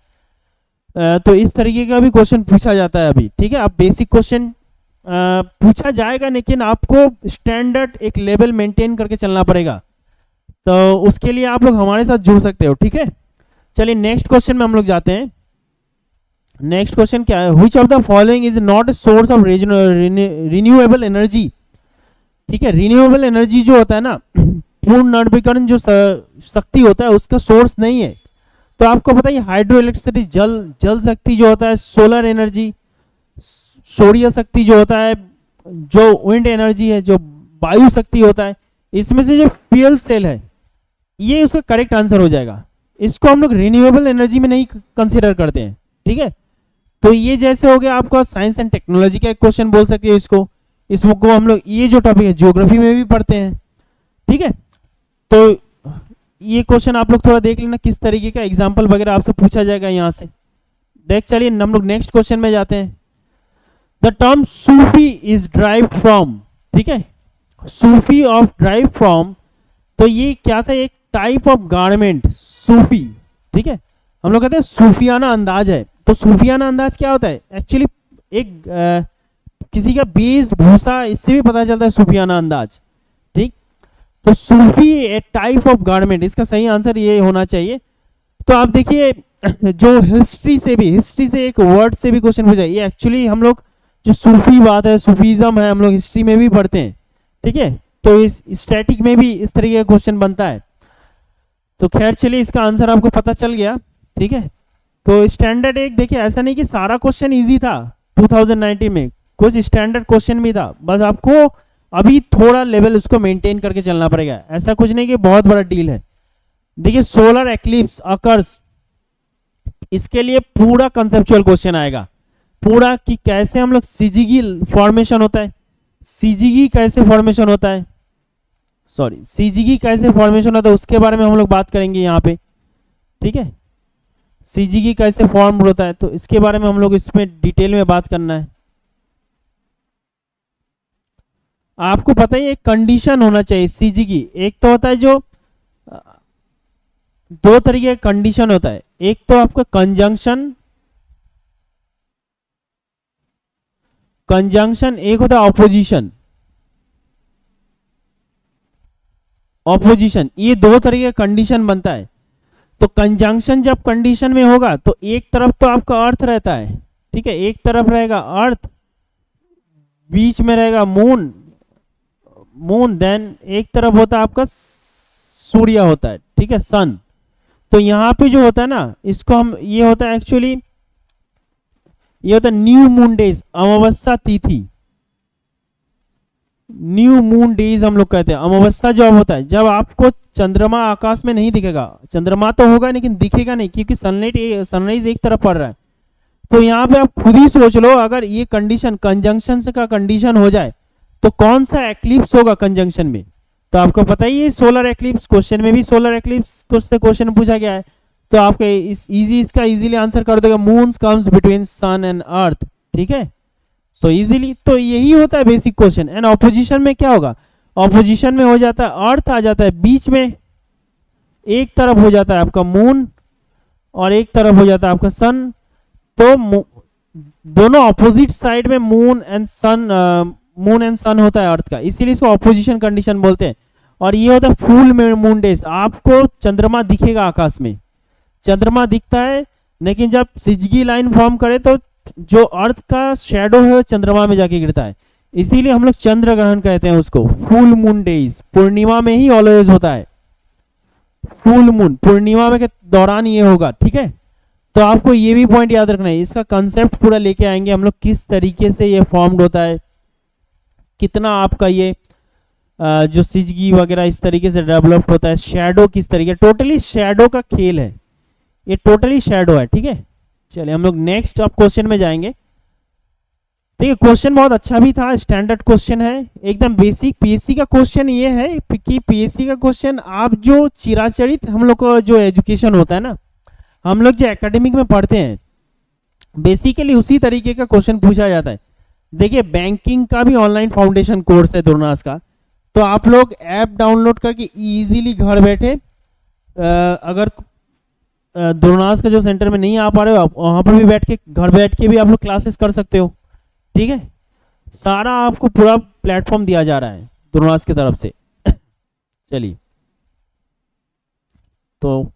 तो इस तरीके का भी क्वेश्चन पूछा जाता है अभी, ठीक है। अब बेसिक क्वेश्चन पूछा जाएगा, लेकिन आपको स्टैंडर्ड एक लेवल मेंटेन करके चलना पड़ेगा। तो उसके लिए आप लोग हमारे साथ जुड़ सकते हो, ठीक है। चलिए नेक्स्ट क्वेश्चन में हम लोग जाते हैं। नेक्स्ट क्वेश्चन क्या है, which of the following is not a source of renewable energy. ठीक है, रिन्यूएबल एनर्जी जो होता है ना, पूर्ण नवीकरण जो शक्ति होता है उसका सोर्स नहीं है। तो आपको पता है हाइड्रो इलेक्ट्रिसिटी, जल जल शक्ति जो होता है, सोलर एनर्जी, सौर्य शक्ति जो होता है, जो विंड एनर्जी है, जो वायु शक्ति होता है, इसमें से जो फ्यूल सेल है ये उसका करेक्ट आंसर हो जाएगा। इसको हम लोग रिन्यूएबल एनर्जी में नहीं कंसीडर करते हैं। ठीक है, तो ये जैसे हो गया आपका साइंस एंड टेक्नोलॉजी का एक क्वेश्चन बोल सकते हैं इसको। इसको हम लोग ये जो टॉपिक है ज्योग्राफी में भी पढ़ते हैं। ठीक है, तो ये क्वेश्चन आप लोग थोड़ा देख लेना किस तरीके का एग्जाम्पल वगैरह आपसे पूछा जाएगा यहाँ से। देख चलिए हम लोग नेक्स्ट क्वेश्चन में जाते हैं। The term Sufi is drive from, ठीक है, सूफी ऑफ ड्राइव फ्रॉम, तो ये क्या था, एक टाइप ऑफ गारमेंट सूफी। ठीक है, हम लोग कहते हैं सूफियाना अंदाज है। तो सूफियाना अंदाज क्या होता है, एक्चुअली एक किसी का वेशभूषा, इससे भी पता चलता है सूफियाना अंदाज। ठीक, तो सूफी ए टाइप ऑफ गारमेंट, इसका सही आंसर ये होना चाहिए। तो आप देखिए जो हिस्ट्री से एक वर्ड से भी क्वेश्चन पूछा, ये एक्चुअली हम लोग जो सूफी बात है, सूफीज्म है, हम लोग हिस्ट्री में भी पढ़ते हैं। ठीक है, तो इस स्टैटिक में भी इस तरीके का क्वेश्चन बनता है। तो खैर चलिए इसका आंसर आपको पता चल गया। ठीक है, तो स्टैंडर्ड एक देखिए, ऐसा नहीं कि सारा क्वेश्चन इजी था 2019 में, कुछ स्टैंडर्ड क्वेश्चन भी था, बस आपको अभी थोड़ा लेवल उसको मेंटेन करके चलना पड़ेगा। ऐसा कुछ नहीं कि बहुत बड़ा डील है। देखिए सोलर एक्लिप्स अकर्स, इसके लिए पूरा कंसेप्चुअल क्वेश्चन आएगा, पूरा कि कैसे हम लोग सीजीगी फॉर्मेशन होता है, सीजीगी कैसे फॉर्मेशन होता है, सीजीगी कैसे फॉर्मेशन होता है उसके बारे में हम लोग बात करेंगे यहाँ पे। ठीक है, सीजीगी कैसे फॉर्म होता है तो इसके बारे में हम लोग इसमें डिटेल में बात करना है। आपको पता ही एक कंडीशन होना चाहिए सीजीगी, एक तो होता है जो दो तरीके का कंडीशन होता है, एक तो आपका कंजंक्शन, एक होता है ऑपोजिशन, ये दो तरीके का कंडीशन बनता है। तो कंजंक्शन जब कंडीशन में होगा तो एक तरफ तो आपका अर्थ रहता है, ठीक है, एक तरफ रहेगा अर्थ, बीच में रहेगा मून, देन एक तरफ होता है आपका सूर्य होता है, ठीक है, सन। तो यहाँ पे जो होता है ना, इसको हम, ये होता है एक्चुअली, ये होता है न्यू मून डेज, अमावस्या तिथि, न्यू मून डेज हम लोग कहते हैं। अमावस्या जब होता है, जब आपको चंद्रमा आकाश में नहीं दिखेगा, चंद्रमा तो होगा लेकिन दिखेगा नहीं, क्योंकि सनराइज एक तरफ पड़ रहा है। तो यहाँ पे आप खुद ही सोच लो, अगर ये कंडीशन कंजंक्शन का कंडीशन हो जाए तो कौन सा एक्लिप्स होगा कंजंक्शन में। तो आपको पता ही है सोलर एक्लिप्स, क्वेश्चन में भी सोलर एक्लिप्स से क्वेश्चन पूछा गया है। तो आपके इसका इजीली आंसर कर देगा, moons comes between sun and earth. ठीक है, तो इजीली, तो यही होता है बेसिक क्वेश्चन। एंड ऑपोजिशन में क्या होगा, ऑपोजिशन में हो जाता है अर्थ आ जाता है बीच में, एक तरफ हो जाता है आपका मून और एक तरफ हो जाता है आपका सन। तो दोनों ऑपोजिट साइड में मून एंड सन होता है अर्थ का, इसीलिए इसको ऑपोजिशन कंडीशन बोलते हैं। और ये होता है फुल मून डेज, आपको चंद्रमा दिखेगा आकाश में, चंद्रमा दिखता है, लेकिन जब सिजगी लाइन फॉर्म करे तो जो अर्थ का शेडो है चंद्रमा में जाके गिरता है, इसीलिए हम लोग चंद्र ग्रहण कहते हैं उसको। फुल मून डेज पूर्णिमा में ही ऑलवेज होता है, फुल मून पूर्णिमा में के दौरान ये होगा। ठीक है, तो आपको ये भी पॉइंट याद रखना है, इसका कंसेप्ट पूरा लेके आएंगे हम लोग, किस तरीके से ये फॉर्म्ड होता है, कितना आपका ये जो सिजगी वगैरह इस तरीके से डेवलप होता है, शेडो किस तरीके, टोटली शेडो का खेल है ये, टोटली शेडो है। ठीक है, चलिए हम लोग नेक्स्ट अब क्वेश्चन में जाएंगे। देखिए क्वेश्चन बहुत अच्छा भी था, स्टैंडर्ड क्वेश्चन है, एकदम बेसिक पीएससी का क्वेश्चन ये है कि पीएससी का क्वेश्चन आप जो चिराचरित हम लोग का जो एजुकेशन होता है ना, हम लोग जो एकेडमिक में पढ़ते हैं, बेसिकली उसी तरीके का क्वेश्चन पूछा जाता है। देखिए बैंकिंग का भी ऑनलाइन फाउंडेशन कोर्स है द्रोणास का, तो आप लोग ऐप डाउनलोड करके इजीली घर बैठे, अगर द्रोणास का जो सेंटर में नहीं आ पा रहे हो आप वहां पर भी बैठ के, घर बैठ के भी आप लोग क्लासेस कर सकते हो। ठीक है, सारा आपको पूरा प्लेटफॉर्म दिया जा रहा है द्रोणास की तरफ से। चलिए, तो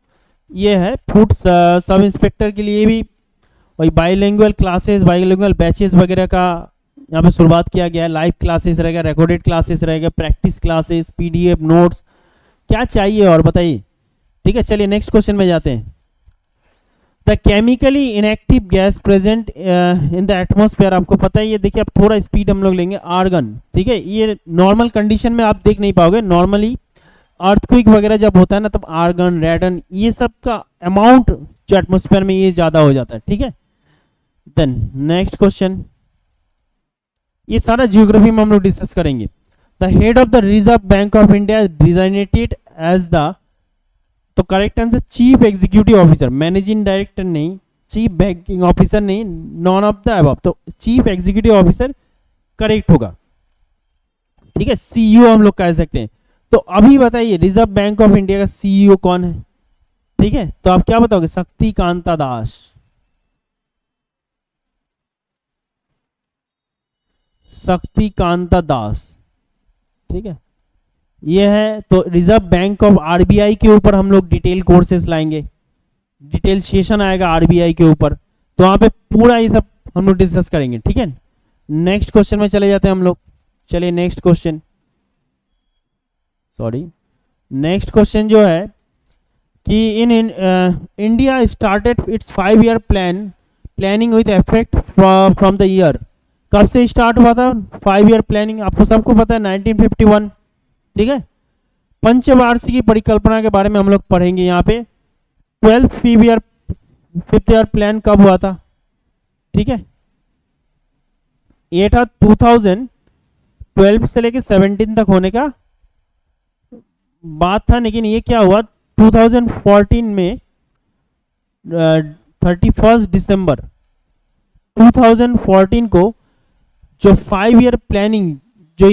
ये है फूड सब इंस्पेक्टर के लिए भी वही बाईलिंगुअल क्लासेस, बाईलिंगुअल बैचेस वगैरह का यहाँ पे शुरुआत किया गया है। लाइव क्लासेस रहेगा, रिकॉर्डेड क्लासेस रहेगा, प्रैक्टिस क्लासेस, पीडीएफ नोट्स, क्या चाहिए और बताइए। ठीक है, चलिए नेक्स्ट क्वेश्चन में जाते हैं। The chemically inactive gas present in the atmosphere, आपको पता है ये, देखिए अब थोड़ा स्पीड हम लोग लेंगे, आर्गन। ठीक है, ये नॉर्मल कंडीशन में आप देख नहीं पाओगे, नॉर्मली अर्थक्वेक वगैरह जब होता है ना तब आर्गन, रेडन, ये सब का अमाउंट जो एटमॉस्फेयर में ये ज्यादा हो जाता है। ठीक है, देन नेक्स्ट क्वेश्चन, ये सारा जियोग्राफी में हम लोग डिस्कस करेंगे। The head of the Reserve Bank of India designated as the, तो correct answer chief executive officer, managing director नहीं, चीफ बैंकिंग ऑफिसर नहीं, नॉन ऑफ द अबव, तो चीफ एग्जीक्यूटिव ऑफिसर करेक्ट होगा। ठीक है, सीईओ हम लोग कह सकते हैं। तो अभी बताइए रिजर्व बैंक ऑफ इंडिया का सीईओ कौन है? ठीक है, तो आप क्या बताओगे? शक्तिकांता दास। शक्तिकांता दास, ठीक है, ये है। तो रिजर्व बैंक ऑफ, आरबीआई के ऊपर हम लोग डिटेल कोर्सेस लाएंगे, डिटेल सेशन आएगा आरबीआई के ऊपर, तो वहां पे पूरा ये सब हम लोग डिस्कस करेंगे। ठीक है, नेक्स्ट क्वेश्चन में चले जाते हैं हम लोग। चलिए next question, sorry, next question जो है कि in India started it's 5 year planning with effect from the year, कब से स्टार्ट हुआ था 5 ईयर प्लानिंग? आपको सबको पता है 1951। ठीक है, पंचवार्षिकी परिकल्पना के बारे में हम लोग पढ़ेंगे यहाँ पे। 12th फिफ्थ ईयर प्लान कब हुआ था? ठीक है, ये था 2012 से लेके 17 तक होने का बात था, लेकिन ये क्या हुआ 2014 में 31 दिसंबर 2014 को जो 5 ईयर प्लानिंग, जो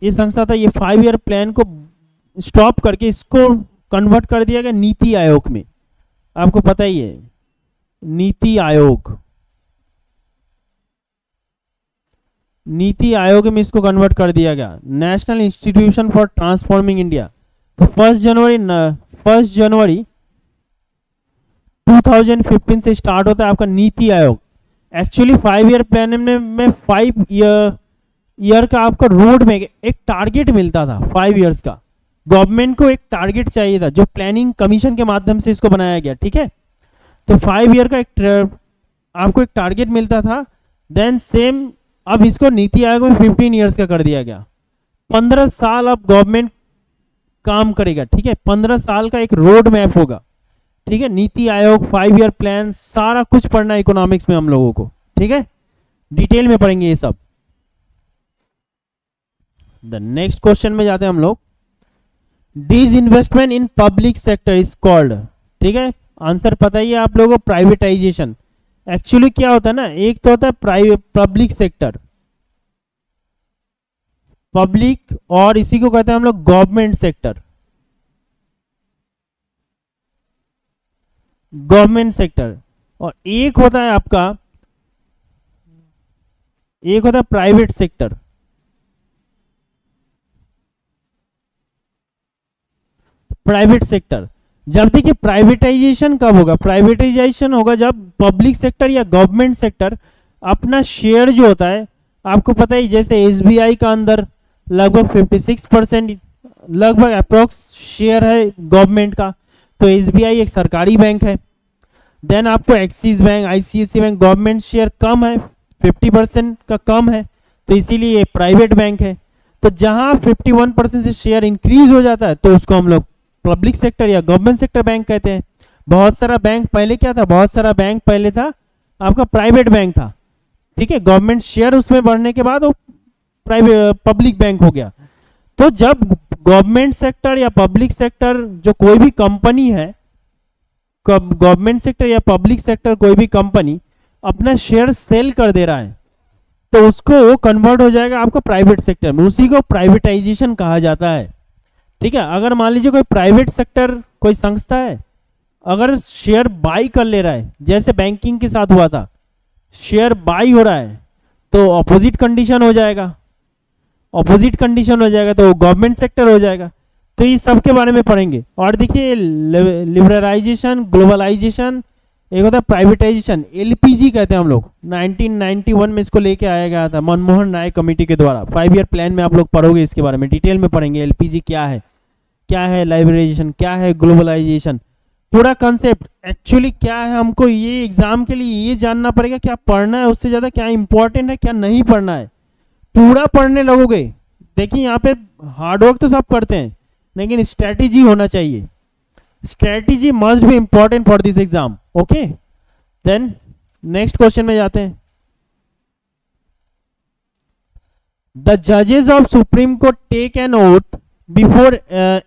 ये संस्था था, ये 5 ईयर प्लान को स्टॉप करके इसको कन्वर्ट कर दिया गया नीति आयोग में। आपको पता ही है, नीति आयोग, नीति आयोग में इसको कन्वर्ट कर दिया गया, national institution for transforming India. तो 1 जनवरी 2015 से स्टार्ट होता है आपका NITI Aayog. Actually 5 year plan में 5 ईयर का आपका रोड में एक टारगेट मिलता था। 5 ईयर्स का गवर्नमेंट को एक टारगेट चाहिए था, जो प्लानिंग कमीशन के माध्यम से इसको बनाया गया। ठीक है, तो 5 ईयर का आपको एक टारगेट मिलता था। देन सेम अब इसको नीति आयोग में 15 ईयर्स का कर दिया गया। 15 साल अब गवर्नमेंट काम करेगा। ठीक है, 15 साल का एक रोड मैप होगा। ठीक है, नीति आयोग, 5 ईयर प्लान, सारा कुछ पढ़ना है इकोनॉमिक्स में हम लोगों को। ठीक है, डिटेल में पढ़ेंगे ये सब। द नेक्स्ट क्वेश्चन में जाते हैं हम लोग। Disinvestment in public sector is called, ठीक है, आंसर पता ही है आप लोगों को, प्राइवेटाइजेशन। एक्चुअली क्या होता है ना, एक तो होता है पब्लिक सेक्टर, पब्लिक, और इसी को कहते हैं हम लोग गवर्नमेंट सेक्टर। गवर्नमेंट सेक्टर, और एक होता है आपका, एक होता है प्राइवेट सेक्टर। प्राइवेट सेक्टर, जब देखिए प्राइवेटाइजेशन कब होगा? प्राइवेटाइजेशन होगा जब पब्लिक सेक्टर या गवर्नमेंट सेक्टर अपना शेयर जो होता है, आपको पता ही, जैसे एसबीआई का अंदर लगभग 56% लगभग अप्रोक्स शेयर है गवर्नमेंट का, तो एसबीआई एक सरकारी बैंक है। देन आपको Axis bank, ICICI bank, government share कम है, 50% का कम है, तो इसीलिए ये प्राइवेट बैंक है। तो जहां 51% से शेयर इंक्रीज हो जाता है तो उसको हम लोग पब्लिक सेक्टर या गवर्नमेंट सेक्टर बैंक कहते हैं। बहुत सारा बैंक पहले क्या था, बहुत सारा बैंक पहले था आपका प्राइवेट बैंक था। ठीक है, गवर्नमेंट शेयर उसमें बढ़ने के बाद वो प्राइवेट पब्लिक बैंक हो गया। तो जब गवर्नमेंट सेक्टर या पब्लिक सेक्टर, जो कोई भी कंपनी है, गवर्नमेंट सेक्टर या पब्लिक सेक्टर कोई भी कंपनी अपना शेयर सेल कर दे रहा है, तो उसको वो कन्वर्ट हो जाएगा आपका प्राइवेट सेक्टर में, उसी को प्राइवेटाइजेशन कहा जाता है। ठीक है, अगर मान लीजिए कोई प्राइवेट सेक्टर कोई संस्था है, अगर शेयर बाई कर ले रहा है, जैसे बैंकिंग के साथ हुआ था, शेयर बाई हो रहा है, तो अपोजिट कंडीशन हो जाएगा, अपोजिट कंडीशन हो जाएगा तो गवर्नमेंट सेक्टर हो जाएगा। तो ये सब के बारे में पढ़ेंगे। और देखिए लिबरलाइजेशन, ग्लोबलाइजेशन, एक होता है प्राइवेटाइजेशन, एलपीजी कहते हैं हम लोग, 1991 में इसको लेके आया गया था मनमोहन राय कमेटी के द्वारा। 5 ईयर प्लान में आप लोग पढ़ोगे, इसके बारे में डिटेल में पढ़ेंगे, एलपीजी क्या है लाइब्रेराइजेशन क्या है, ग्लोबलाइजेशन, पूरा कंसेप्ट एक्चुअली क्या है। हमको ये एग्जाम के लिए ये जानना पड़ेगा क्या पढ़ना है, उससे ज़्यादा क्या इंपॉर्टेंट है क्या नहीं पढ़ना है, पूरा पढ़ने लगोगे। देखिए यहाँ पे हार्डवर्क तो सब करते हैं, लेकिन स्ट्रैटेजी होना चाहिए, strategy must be important for this exam. Okay, then next question में जाते हैं। द जजेस of supreme court take an oath before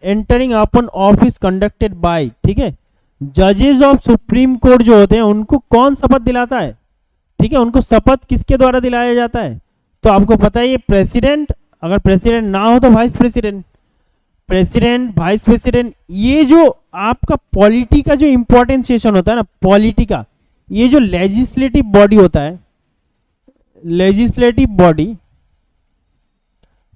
entering upon office conducted by, ठीक है, जजेस ऑफ सुप्रीम कोर्ट जो होते हैं उनको कौन शपथ दिलाता है, ठीक है, उनको शपथ किसके द्वारा दिलाया जाता है, तो आपको पता है ये प्रेसिडेंट, अगर प्रेसिडेंट ना हो तो vice president, president vice president. ये जो आपका पॉलिटी का जो इंपॉर्टेंट सेशन होता है ना, पॉलिटी का, ये जो लेजिस्लेटिव बॉडी होता है, लेजिस्लेटिव बॉडी,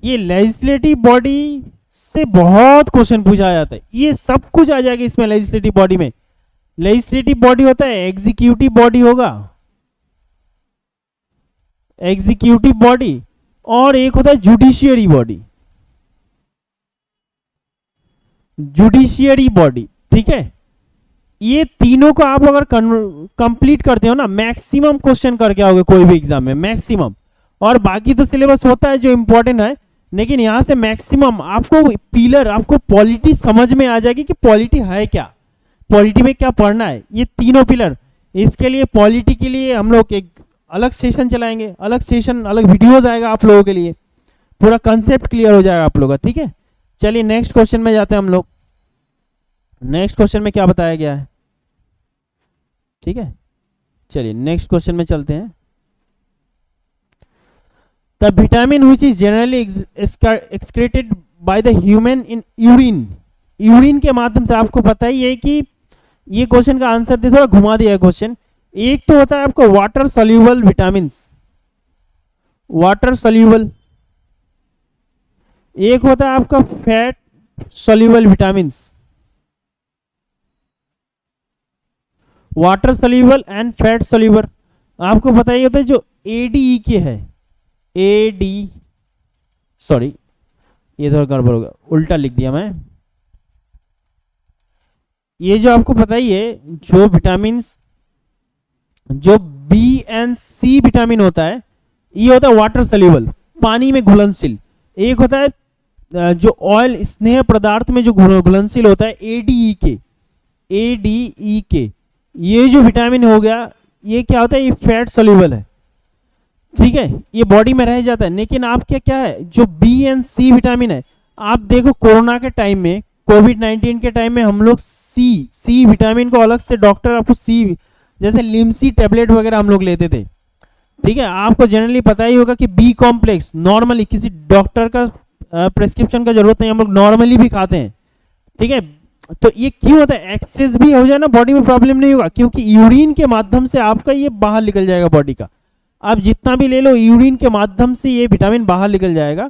ये लेजिस्लेटिव बॉडी से बहुत क्वेश्चन पूछा जाता है, ये सब कुछ आ जाएगा इसमें लेजिस्लेटिव बॉडी में। लेजिस्लेटिव बॉडी होता है, एग्जीक्यूटिव बॉडी होगा, एग्जीक्यूटिव बॉडी, और एक होता है जुडिशियरी बॉडी, जुडिशियरी बॉडी, ठीक है। ये तीनों को आप अगर कंप्लीट करते हो ना, मैक्सिमम क्वेश्चन करके आओगे कोई भी एग्जाम में, मैक्सिमम। और बाकी तो सिलेबस होता है जो इंपॉर्टेंट है, लेकिन यहां से मैक्सिमम आपको पिलर, आपको पॉलिटी समझ में आ जाएगी कि पॉलिटी है क्या, पॉलिटी में क्या पढ़ना है, ये तीनों पिलर। इसके लिए पॉलिटी के लिए हम लोग एक अलग सेशन चलाएंगे, अलग सेशन, अलग वीडियोज आएगा आप लोगों के लिए, पूरा कंसेप्ट क्लियर हो जाएगा आप लोगों का, ठीक है। चलिए नेक्स्ट क्वेश्चन में जाते हैं हम लोग। नेक्स्ट क्वेश्चन में क्या बताया गया है, ठीक है, चलिए नेक्स्ट क्वेश्चन में चलते हैं। The vitamin which is generally excreted by the human in urine, urine के माध्यम से, आपको पता ही है कि ये क्वेश्चन का आंसर दे, थोड़ा घुमा दिया है क्वेश्चन। एक तो होता है आपको water soluble vitamins, water soluble, एक होता है आपका fat soluble vitamins, water soluble and fat soluble. आपको पता ही होता है जो एडीई के है, एडी, सॉरी ये थोड़ा गड़बड़ हो गया, उल्टा लिख दिया मैं। ये जो आपको पता ही है, जो विटामिन्स, जो बी एंड सी विटामिन होता है, ये होता है वाटर सोल्यूबल, पानी में घुलनशील। एक होता है जो ऑयल स्नेह पदार्थ में जो घुलनशील होता है, एडीई के, एडीई के। ये जो विटामिन हो गया, ये क्या होता है, ये फैट सोल्यूबल है, ठीक है, ये बॉडी में रह जाता है। लेकिन आपके क्या है, जो बी एंड सी विटामिन है, आप देखो कोरोना के टाइम में, कोविड-19 के टाइम में हम लोग सी विटामिन को अलग से डॉक्टर आपको सी, जैसे लिम्सी टैबलेट वगैरह हम लोग लेते थे, ठीक है। आपको जनरली पता ही होगा कि बी कॉम्प्लेक्स नॉर्मली किसी डॉक्टर का प्रेस्क्रिप्शन का जरूरत नहीं, हम लोग नॉर्मली भी खाते हैं, ठीक है। तो ये क्यों होता है, एक्सेस भी हो जाए ना बॉडी में प्रॉब्लम नहीं होगा, क्योंकि यूरिन के माध्यम से आपका ये बाहर निकल जाएगा बॉडी का। आप जितना भी ले लो, यूरिन के माध्यम से ये विटामिन बाहर निकल जाएगा।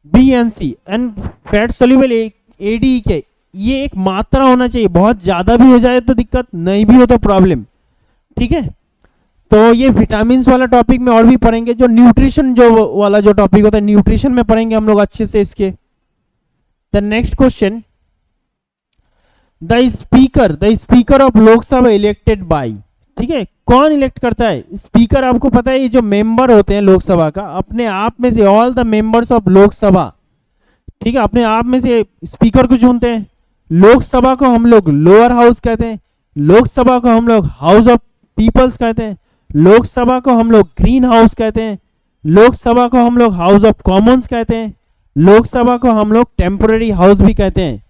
B and C and fat soluble A D K, ये एक मात्रा होना चाहिए, बहुत ज्यादा भी हो जाए तो दिक्कत, नहीं भी हो तो प्रॉब्लम, ठीक है। तो ये विटामिन वाला टॉपिक में और भी पढ़ेंगे, जो न्यूट्रिशन जो वाला जो टॉपिक होता है, न्यूट्रिशन में पढ़ेंगे हम लोग अच्छे से इसके। The next question, the speaker of Lok Sabha elected by, ठीक है, कौन इलेक्ट करता है स्पीकर। आपको पता है ये जो मेंबर होते हैं लोकसभा का, अपने आप में से all the members of Lok Sabha, ठीक है, अपने आप में से स्पीकर को चुनते हैं। लोकसभा को हम लोग लोअर हाउस कहते हैं, लोकसभा को हम लोग हाउस ऑफ पीपल्स कहते हैं, लोकसभा को हम लोग ग्रीन हाउस कहते हैं, लोकसभा को हम लोग हाउस ऑफ कॉमन्स कहते हैं, लोकसभा को हम लोग टेम्पोररी हाउस भी कहते हैं।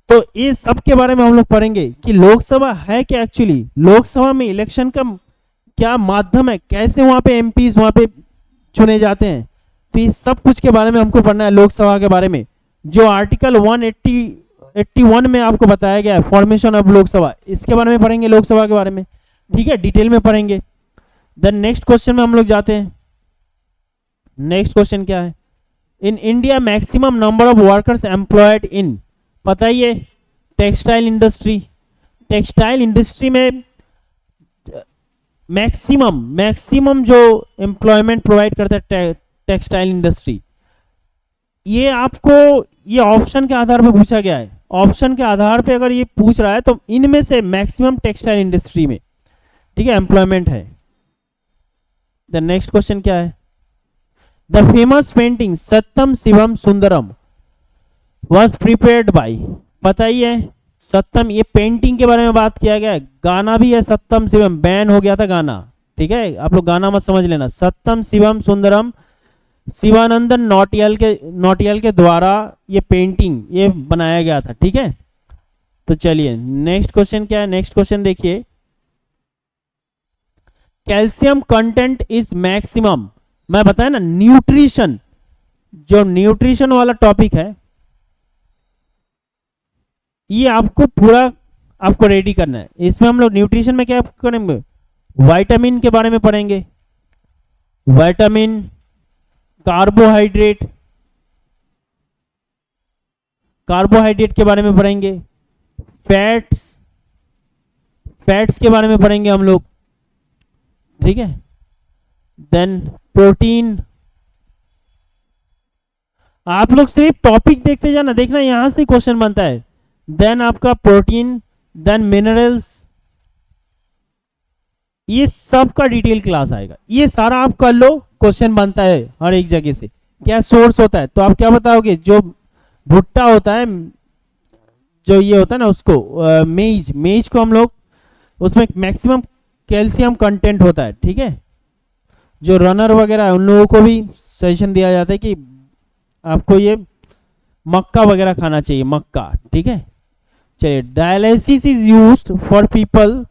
तो ये सब के बारे में हम लोग पढ़ेंगे कि लोकसभा है क्या, एक्चुअली लोकसभा में इलेक्शन का क्या माध्यम है, कैसे वहां पे एमपीज वहां पे चुने जाते हैं। तो ये सब कुछ के बारे में हमको पढ़ना है लोकसभा के बारे में, जो आर्टिकल 181 में आपको बताया गया है, फॉर्मेशन ऑफ लोकसभा, इसके बारे में पढ़ेंगे लोकसभा के बारे में, ठीक है, डिटेल में पढ़ेंगे। देन नेक्स्ट क्वेश्चन में हम लोग जाते हैं। नेक्स्ट क्वेश्चन क्या है, in India maximum number of workers employed in, पता ही है टेक्सटाइल इंडस्ट्री। टेक्सटाइल इंडस्ट्री में मैक्सिमम जो एम्प्लॉयमेंट प्रोवाइड करता है टेक्सटाइल इंडस्ट्री, ये आपको ये ऑप्शन के आधार पर पूछा गया है। ऑप्शन के आधार पे अगर ये पूछ रहा है तो इनमें से मैक्सिमम टेक्सटाइल इंडस्ट्री में, ठीक है, एम्प्लॉयमेंट है। द नेक्स्ट क्वेश्चन क्या है? The famous painting Satyam Shivam Sundaram was prepared by, बताइए सत्यम, ये पेंटिंग के बारे में बात किया गया है। गाना भी है सत्यम शिवम, बैन हो गया था गाना, ठीक है, आप लोग गाना मत समझ लेना। सत्यम शिवम सुंदरम शिवानंदन नौटियाल के द्वारा ये पेंटिंग ये बनाया गया था, ठीक है। तो चलिए नेक्स्ट क्वेश्चन क्या है? नेक्स्ट क्वेश्चन देखिए, कैल्शियम कंटेंट इज मैक्सिमम, मैं बताया ना न्यूट्रिशन, जो न्यूट्रिशन वाला टॉपिक है ये आपको पूरा आपको रेडी करना है। इसमें हम लोग न्यूट्रिशन में क्या करेंगे? विटामिन के बारे में पढ़ेंगे, विटामिन, कार्बोहाइड्रेट के बारे में पढ़ेंगे, फैट्स के बारे में पढ़ेंगे हम लोग, ठीक है। देन प्रोटीन, आप लोग सिर्फ टॉपिक देखते जाना, देखना यहां से क्वेश्चन बनता है। देन आपका प्रोटीन, देन मिनरल्स, ये सब का डिटेल क्लास आएगा। ये सारा आप कर लो, क्वेश्चन बनता है हर एक जगह से। क्या सोर्स होता है? तो आप क्या बताओगे? जो भुट्टा होता है, जो ये होता है ना उसको मेज को हम लोग, उसमें मैक्सिमम कैल्शियम कंटेंट होता है, ठीक है। जो रनर वगैरह है उन लोगों को भी सजेशन दिया जाता है कि आपको ये मक्का वगैरह खाना चाहिए, मक्का, ठीक है। चलिए, dialysis is used for people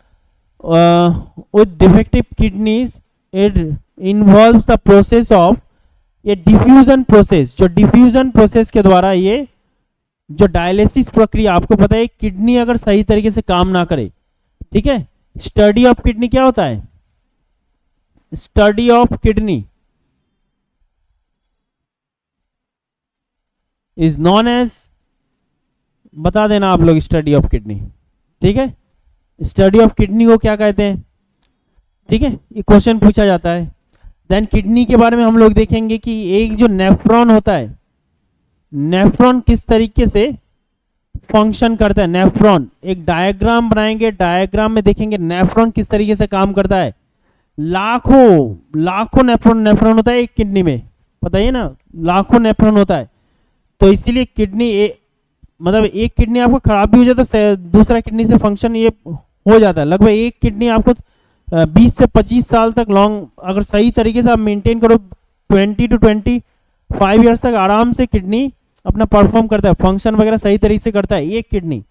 with defective kidneys, it involves the process of, ये डिफ्यूजन प्रोसेस, जो डिफ्यूजन प्रोसेस के द्वारा ये जो डायलिसिस प्रक्रिया, आपको पता है किडनी अगर सही तरीके से काम ना करे, ठीक है, स्टडी ऑफ किडनी क्या होता है? Study of kidney is known as, बता देना आप लोग, स्टडी ऑफ किडनी, ठीक है। स्टडी ऑफ किडनी को क्या कहते हैं, ठीक है, ये क्वेश्चन पूछा जाता है। देन किडनी के बारे में हम लोग देखेंगे कि एक जो नेफ्रॉन होता है, नेफ्रॉन किस तरीके से फंक्शन करता है। नेफ्रॉन एक डायग्राम बनाएंगे, डायग्राम में देखेंगे नेफ्रॉन किस तरीके से काम करता है। लाखों नेफ्रॉन होता है एक किडनी में, पता है ना, लाखों नेफ्रॉन होता है। तो इसीलिए किडनी मतलब एक किडनी आपको खराब भी हो जाए तो दूसरा किडनी से फंक्शन ये हो जाता है। लगभग एक किडनी आपको 20 से 25 साल तक लॉन्ग, अगर सही तरीके से आप मेंटेन करो, 20 to 25 ईयर्स तक आराम से किडनी अपना परफॉर्म करता है, फंक्शन वगैरह सही तरीके से करता है एक किडनी।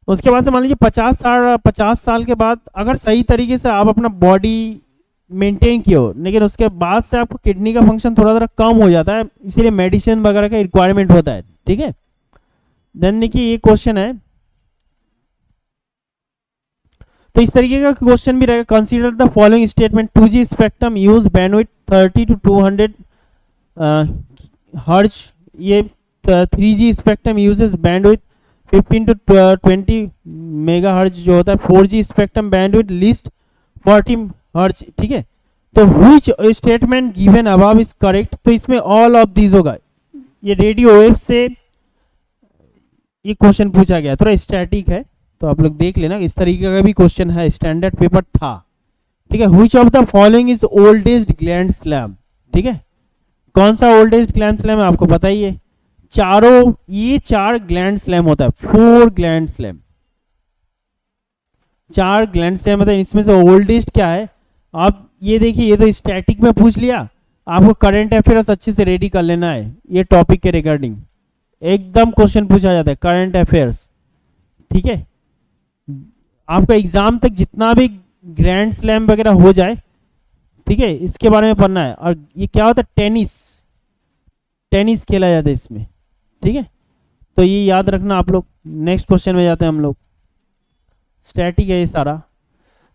उसके बाद से मान लीजिए 50 साल के बाद अगर सही तरीके से आप अपना बॉडी मेंटेन किए हो, लेकिन उसके बाद से आपको किडनी का फंक्शन थोड़ा थोड़ा कम हो जाता है, इसीलिए मेडिसिन वगैरह का रिक्वायरमेंट होता है, ठीक है। देन देखिए ये क्वेश्चन है, तो इस तरीके का क्वेश्चन भी रहेगा। Consider the following statement, 2G spectrum use bandwidth 30 to 200 hertz, ये 3G spectrum uses bandwidth 15 to 20 mega hertz जो होता है। 4G spectrum bandwidth least 40 hertz, ठीक है। तो which statement given above is correct, तो इसमें ऑल ऑफ दीज होगा। ये रेडियो वेव से ये क्वेश्चन पूछा गया, थोड़ा स्टैटिक है तो आप लोग देख लेना, इस तरीके का भी क्वेश्चन है, स्टैंडर्ड पेपर था, ठीक है। Which of the following is oldest gland slam, ठीक है, कौन सा ओल्डेस्ट ग्लैंड स्लैम है आपको बताइए। चारों, ये 4 ग्लैंड स्लैम होता है, 4 ग्लैंड स्लैम, 4 ग्लैंड स्लैम होता है। इसमें से ओल्डेस्ट क्या है? आप ये देखिए, ये तो स्टैटिक में पूछ लिया, आपको करंट अफेयर्स अच्छे से रेडी कर लेना है, ये टॉपिक के रिगार्डिंग एकदम क्वेश्चन पूछा जाता है करंट अफेयर्स, ठीक है। आपका एग्जाम तक जितना भी ग्रैंड स्लैम वगैरह हो जाए, ठीक है, इसके बारे में पढ़ना है। और ये क्या होता है? टेनिस खेला जाता है इसमें, ठीक है, तो ये याद रखना आप लोग। नेक्स्ट क्वेश्चन में जाते हैं हम लोग, स्टैटिक है ये सारा।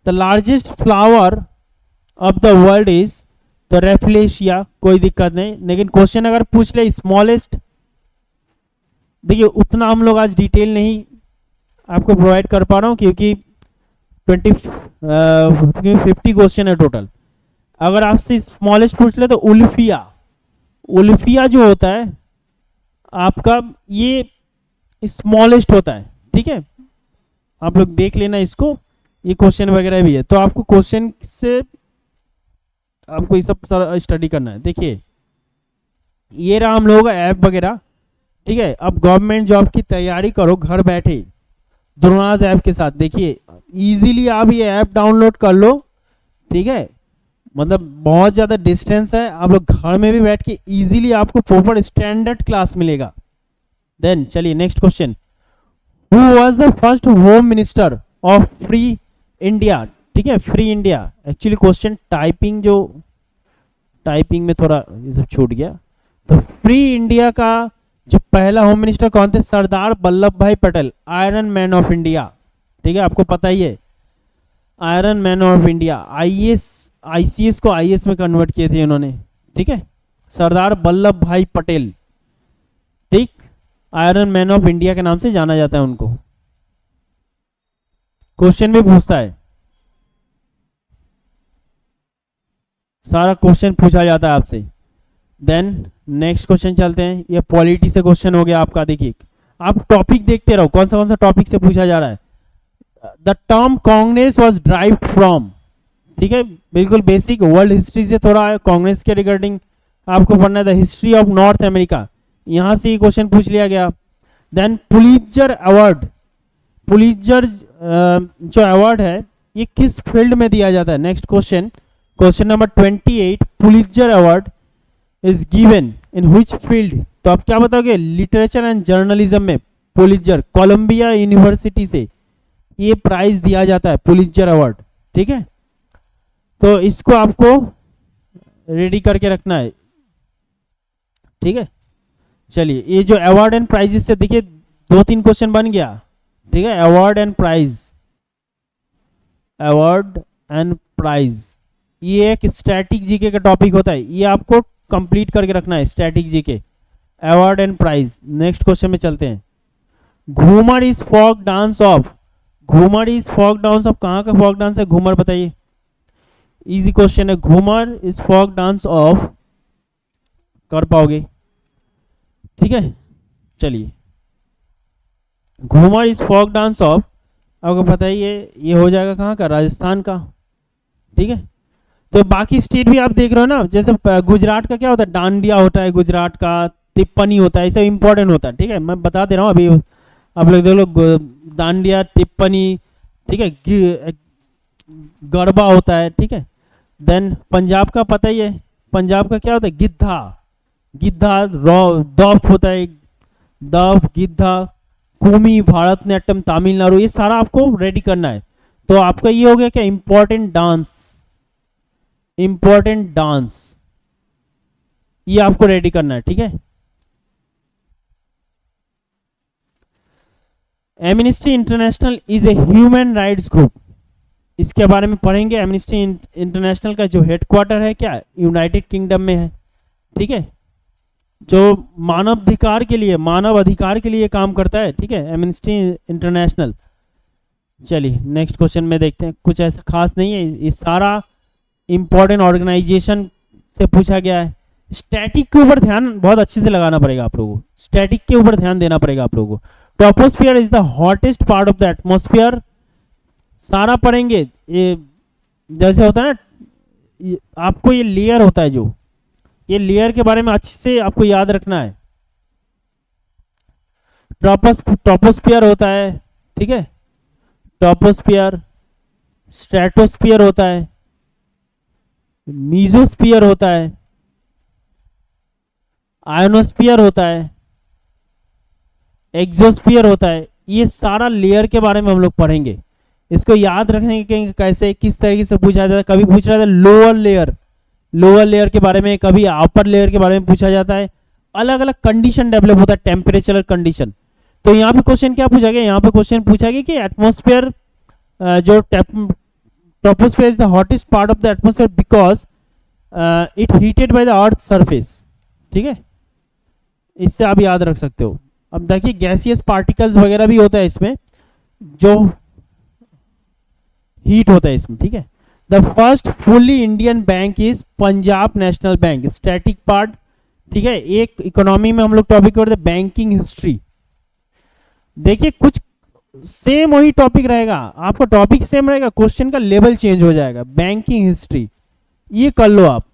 The largest flower of the world is, तो रेफ्लेशिया, कोई दिक्कत नहीं, लेकिन क्वेश्चन अगर पूछ ले स्मॉलेस्ट, देखिए उतना हम लोग आज डिटेल नहीं आपको प्रोवाइड कर पा रहा हूँ, क्योंकि 50 क्वेश्चन है टोटल। अगर आपसे स्मॉलेस्ट पूछ ले तो उल्फिया, उल्फिया जो होता है आपका ये स्मॉलेस्ट होता है, ठीक है। आप लोग देख लेना इसको, ये क्वेश्चन वगैरह भी है, तो आपको क्वेश्चन से आपको ये सब स्टडी करना है। देखिए ये रहा हम लोगों का ऐप वगैरह, ठीक है। अब गवर्नमेंट जॉब की तैयारी करो घर बैठे द्रोणाज ऐप के साथ। देखिए इजीली आप ये ऐप डाउनलोड कर लो, ठीक है। मतलब बहुत ज़्यादा डिस्टेंस है, आप लोग घर में भी बैठ के इजीली आपको प्रॉपर स्टैंडर्ड क्लास मिलेगा। देन चलिए next question, who was the first home minister of free India, ठीक है। Free India actually question typing में थोड़ा ये सब छूट गया। तो फ्री इंडिया का जो पहला होम मिनिस्टर कौन थे? सरदार वल्लभ भाई Patel, iron man of India, ठीक है। आपको पता ही है iron man of India, ICS को आईएएस में कन्वर्ट किए थे उन्होंने, ठीक है। सरदार वल्लभ भाई पटेल, ठीक, आयरन मैन ऑफ इंडिया के नाम से जाना जाता है उनको। क्वेश्चन भी पूछता है, सारा क्वेश्चन पूछा जाता है आपसे। देन नेक्स्ट क्वेश्चन चलते हैं, ये पॉलिटी से क्वेश्चन हो गया आपका। देखिए आप टॉपिक देखते रहो कौन सा टॉपिक से पूछा जा रहा है। The term Congress was derived from, ठीक है, बिल्कुल बेसिक वर्ल्ड हिस्ट्री से थोड़ा कांग्रेस के रिगार्डिंग आपको पढ़ना है। The history of north America, यहां से ये क्वेश्चन पूछ लिया गया। देन पुलित्जर अवार्ड, पुलित्जर जो अवार्ड है ये किस फील्ड में दिया जाता है? Next question, question number 28, Pulitzer award is given in which field? तो आप क्या बताओगे? लिटरेचर एंड जर्नलिज्म में पुलित्जर, कोलंबिया यूनिवर्सिटी से ये प्राइज दिया जाता है पुलित्जर अवार्ड, ठीक है। तो इसको आपको रेडी करके रखना है, ठीक है। चलिए ये जो अवार्ड एंड प्राइजेस से देखिए 2-3 क्वेश्चन बन गया, ठीक है। Award and prize, award and prize ये एक स्टैटिक जीके का टॉपिक होता है, ये आपको कंप्लीट करके रखना है static GK, award and prize. Next question में चलते हैं, Ghoomar is folk dance of, Ghoomar is folk dance of कहाँ का फोक डांस है? घूमर बताइए, इजी क्वेश्चन है। Ghoomar is folk dance of, कर पाओगे, ठीक है। चलिए Ghoomar is folk dance of, आपको पता है ये हो जाएगा कहाँ का? राजस्थान का, ठीक है। तो बाकी स्टेट भी आप देख रहे हो ना, जैसे गुजरात का क्या होता है? डांडिया होता है गुजरात का, टिप्पणी होता है, ये सब इंपॉर्टेंट होता है, ठीक है। मैं बता दे रहा हूँ अभी, आप लोग देख लो, डांडिया, टिप्पणी, ठीक है, गरबा होता है, ठीक है। देन पंजाब का पता ही है, पंजाब का क्या होता है? गिद्धा, गिद्धा, दफ होता है, दफ, गिद्धा, कुमी, भारतनाट्यम तमिलनाडु, ये सारा आपको रेडी करना है। तो आपका ये हो गया क्या? इंपॉर्टेंट डांस, इंपॉर्टेंट डांस ये आपको रेडी करना है, ठीक है। Amnesty international is a human rights group, इसके बारे में पढ़ेंगे। एमनेस्टी इंटरनेशनल का जो हेडक्वार्टर है क्या? यूनाइटेड किंगडम में है, ठीक है। जो मानव अधिकार के लिए काम करता है, ठीक है, एमनेस्टी इंटरनेशनल। चलिए नेक्स्ट क्वेश्चन में देखते हैं, कुछ ऐसा खास नहीं है, ये सारा इंपॉर्टेंट ऑर्गेनाइजेशन से पूछा गया है। स्टैटिक के ऊपर ध्यान बहुत अच्छे से लगाना पड़ेगा आप लोगों को, स्टैटिक के ऊपर ध्यान देना पड़ेगा आप लोगों को। Troposphere is the hottest part of the atmosphere, सारा पढ़ेंगे। ये जैसे होता है ना, आपको ये लेयर होता है, जो ये लेयर के बारे में अच्छे से आपको याद रखना है। ट्रोपोस्फियर होता है, ठीक है, ट्रोपोस्फियर, स्ट्रेटोस्फियर होता है, मीजोस्फियर होता है, आयोनोस्फियर होता है, एक्सोस्फियर होता है। ये सारा लेयर के बारे में हम लोग पढ़ेंगे। इसको याद रखने के कैसे, किस तरीके से पूछा जाता है। कभी पूछ रहा था लोअर लेयर के बारे में, कभी अपर लेयर के बारे में पूछा जाता है। अलग अलग कंडीशन डेवलप होता है, टेम्परेचर कंडीशन। तो यहाँ पे क्वेश्चन क्या पूछा गया? यहाँ पे क्वेश्चन पूछा गया कि एटमॉस्फेयर, जो troposphere is the hottest part of the atmosphere because it heated by the earth surface, ठीक है। इससे आप याद रख सकते हो। अब देखिए गैसियस पार्टिकल्स वगैरह भी होता है इसमें, जो हीट होता है इसमें, ठीक है। The first fully Indian bank is Punjab national bank, static part, ठीक है। एक इकोनॉमी में हम लोग टॉपिक करते हैं बैंकिंग हिस्ट्री। देखिए कुछ सेम वही टॉपिक रहेगा, आपका टॉपिक सेम रहेगा, क्वेश्चन का लेवल चेंज हो जाएगा। बैंकिंग हिस्ट्री ये कर लो आप।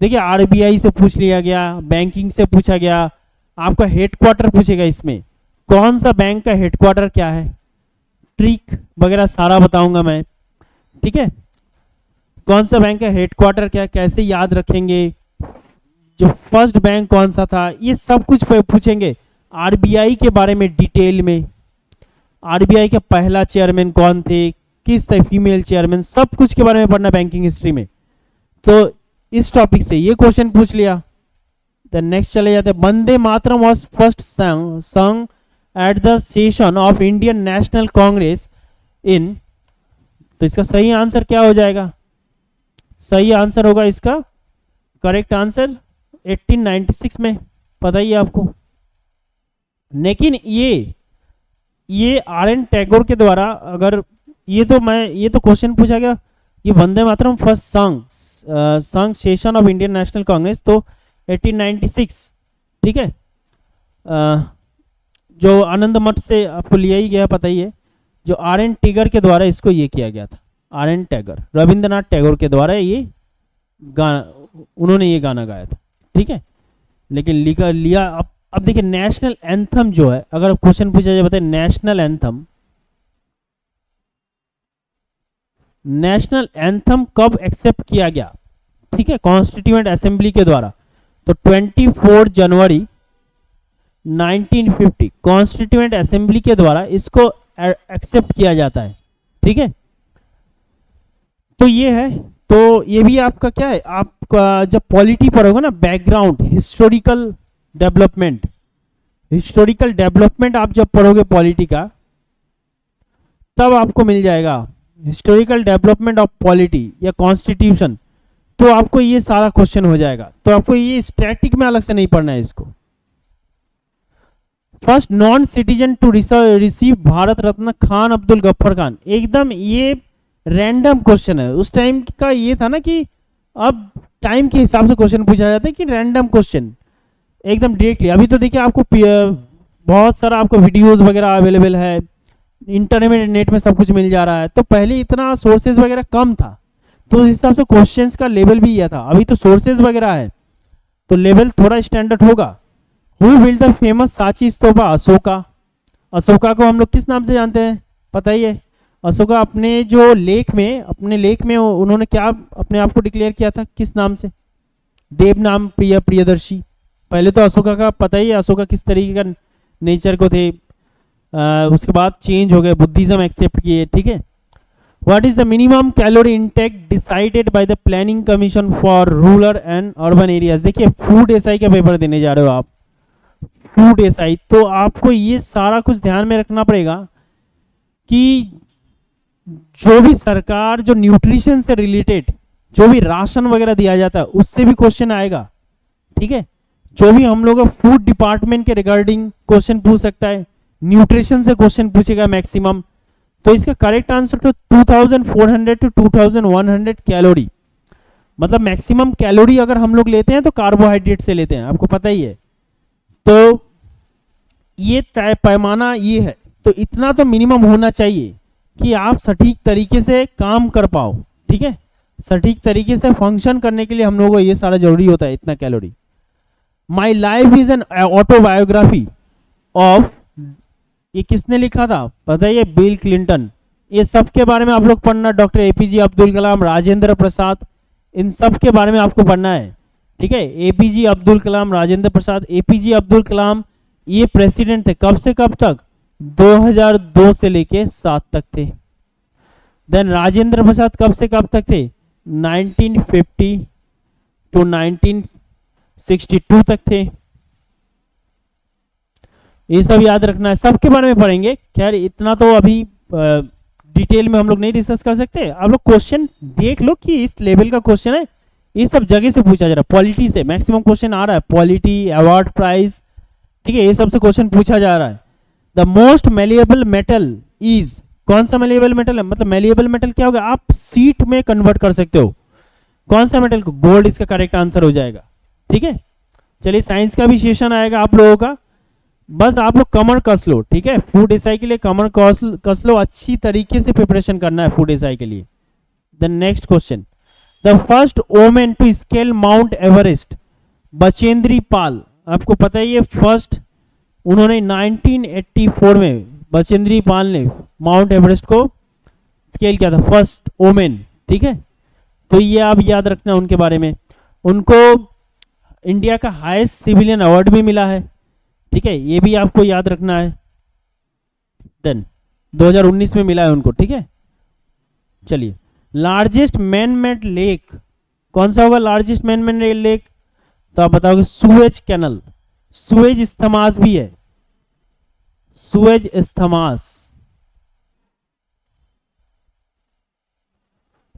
देखिए आरबीआई से पूछ लिया गया, बैंकिंग से पूछा गया, आपका हेडक्वार्टर पूछेगा इसमें, कौन सा बैंक का हेडक्वार्टर क्या है, ट्रिक वगैरह सारा बताऊंगा मैं, ठीक है। कौन सा बैंक का हेडक्वार्टर क्या, कैसे याद रखेंगे, जो फर्स्ट बैंक कौन सा था, ये सब कुछ पूछेंगे। आरबीआई के बारे में डिटेल में, आरबीआई का पहला चेयरमैन कौन थे, किस थे फीमेल चेयरमैन, सब कुछ के बारे में पढ़ना बैंकिंग हिस्ट्री में। तो इस टॉपिक से ये क्वेश्चन पूछ लिया। तो नेक्स्ट चले जाते हैं। Vande Mataram was first song at the session of Indian National Congress in, तो इसका सही आंसर क्या हो जाएगा, सही आंसर होगा इसका करेक्ट आंसर 1896 में, पता ही है आपको। लेकिन ये आर.एन. टैगोर के द्वारा, अगर ये तो क्वेश्चन पूछा गया ये Vande Mataram first song session of Indian National Congress, तो 1896, ठीक है। जो आनंद मठ से आपको लिया ही गया, पता ही है, जो आर.एन. टैगोर के द्वारा इसको ये किया गया था। आर.एन. टैगोर, रविंद्रनाथ टैगोर के द्वारा ये गाना, उन्होंने ये गाना गाया था, ठीक है। लेकिन लिया अब देखिए नेशनल एंथम जो है, अगर क्वेश्चन पूछा जाए बताए नेशनल एंथम कब एक्सेप्ट किया गया, ठीक है, कॉन्स्टिट्यूएंट असेंबली के द्वारा, तो 24 जनवरी 1950 कॉन्स्टिट्यूएंट असेंबली के द्वारा इसको एक्सेप्ट किया जाता है, ठीक है। तो ये है, तो ये भी आपका क्या है, आपका जब पॉलिटी पढ़ोगे ना, बैकग्राउंड हिस्टोरिकल डेवलपमेंट आप जब पढ़ोगे पॉलिटी का, तब आपको मिल जाएगा हिस्टोरिकल डेवलपमेंट ऑफ पॉलिटी या कॉन्स्टिट्यूशन, तो आपको ये सारा क्वेश्चन हो जाएगा। तो आपको ये स्टैटिक में अलग से नहीं पढ़ना है इसको। First non citizen to receive Bharat Ratna Khan Abdul Ghaffar Khan, एकदम ये रैंडम क्वेश्चन है। उस टाइम का ये था ना कि अब टाइम के हिसाब से क्वेश्चन पूछा जाता है कि रैंडम क्वेश्चन एकदम डायरेक्टली। अभी तो देखिए आपको बहुत सारा आपको वीडियोस वगैरह अवेलेबल है, इंटरनेट में सब कुछ मिल जा रहा है। तो पहले इतना सोर्सेज वगैरह कम था, तो उस हिसाब से क्वेश्चंस का लेवल भी यह था। अभी तो सोर्सेज वगैरह है तो लेवल थोड़ा स्टैंडर्ड होगा। Who build the famous Sanchi stupa, Ashoka. Ashoka को हम लोग किस नाम से जानते हैं, पता ही है। अशोका अपने लेख में उन्होंने क्या अपने आप को डिक्लेयर किया था, किस नाम से, देव नाम प्रियदर्शी। पहले तो अशोका का पता ही है, अशोका किस तरीके का नेचर को थे, उसके बाद चेंज हो गए, बुद्धिज्म एक्सेप्ट किए, ठीक है। What is the minimum calorie intake decided by the planning commission for rural and urban areas. देखिए फूड एसआई का पेपर देने जा रहे हो आप, फूड एसआई, तो आपको ये सारा कुछ ध्यान में रखना पड़ेगा कि जो भी सरकार जो न्यूट्रिशन से रिलेटेड जो भी राशन वगैरह दिया जाता है उससे भी क्वेश्चन आएगा, ठीक है। जो भी हम लोग फूड डिपार्टमेंट के रिगार्डिंग क्वेश्चन पूछ सकता है, न्यूट्रिशन से क्वेश्चन पूछेगा मैक्सिमम। तो इसका करेक्ट आंसर तो 2400 टू 2100 कैलोरी, मतलब मैक्सिमम कैलोरी अगर हम लोग लेते हैं तो कार्बोहाइड्रेट से लेते हैं, आपको पता ही है। तो ये तय पैमाना ये है, तो इतना तो मिनिमम होना चाहिए कि आप सटीक तरीके से काम कर पाओ, ठीक है। सटीक तरीके से फंक्शन करने के लिए हम लोगों को ये सारा जरूरी होता है, इतना calorie. My life is an autobiography of, ये किसने लिखा था पता है, बिल क्लिंटन। ये सब के बारे में आप लोग पढ़ना, डॉक्टर एपीजे अब्दुल कलाम, राजेंद्र प्रसाद, इन सब के बारे में आपको पढ़ना है, ठीक है। एपीजे अब्दुल कलाम, राजेंद्र प्रसाद। एपीजे अब्दुल कलाम ये प्रेसिडेंट थे कब से कब तक, 2002 से लेके 7 तक थे। देन राजेंद्र प्रसाद कब से कब तक थे, 1950 टू 1962 तक थे। ये सब याद रखना है, सबके बारे में पढ़ेंगे। खैर इतना तो अभी डिटेल में हम लोग नहीं डिस्कस कर सकते। आप लोग क्वेश्चन देख लो कि इस लेवल का क्वेश्चन है, ये सब जगह से पूछा जा रहा है। पॉलिटी से मैक्सिमम क्वेश्चन आ रहा है, पॉलिटी, अवार्ड प्राइज, ठीक है, ये सब से क्वेश्चन पूछा जा रहा है। The most malleable metal is, कौन सा मेलिएबल मेटल है? मतलब मेलिएबल मेटल क्या होगा, आप सीट में कन्वर्ट कर सकते हो। कौन सा मेटल को? गोल्ड इसका करेक्ट आंसर हो जाएगा। ठीक है, चलिए साइंस का भी सेशन आएगा आप लोगों का, बस आप लोग कमर कस लो। ठीक है, फूड एसआई के लिए कमर कस लो, अच्छी तरीके से प्रिपरेशन करना है फूड एसआई के लिए। The next question, the first women to scale Mount Everest, Bachendri Pal. आपको पता है ये फर्स्ट, उन्होंने 1984 में बचेंद्री पाल ने माउंट एवरेस्ट को स्केल किया था, फर्स्ट वोमेन। ठीक है, तो ये आप याद रखना उनके बारे में। उनको इंडिया का हाईएस्ट सिविलियन अवार्ड भी मिला है। ठीक है, ये भी आपको याद रखना है। देन 2019 में मिला है उनको। ठीक है, चलिए लार्जेस्ट मैन मेड लेक कौन सा होगा? लार्जेस्ट मैन मेड लेक तो आप बताओगे सुएज कैनल। सुएज इस्थमास भी है, सुएज इस्थमास,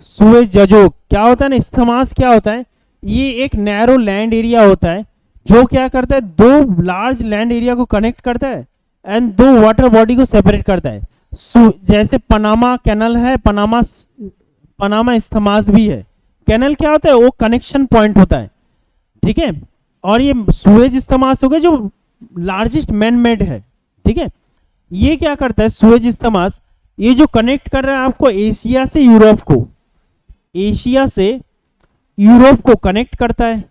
सुएज जजोग। क्या होता है ना, इस्थमास क्या होता है? ये एक नैरो लैंड एरिया होता है जो क्या करता है, दो लार्ज लैंड एरिया को कनेक्ट करता है एंड दो वाटर बॉडी को सेपरेट करता है। जैसे पनामा कैनल है, पनामा इस्थमास भी है। कैनल क्या होता है? वो कनेक्शन पॉइंट होता है। ठीक है, और ये सुएज इस्थमास हो गया जो लार्जेस्ट मैन मेड है। ठीक है, ये क्या करता है सुएज इस्थमास? ये जो कनेक्ट कर रहा है आपको एशिया से यूरोप को, एशिया से यूरोप को कनेक्ट करता है,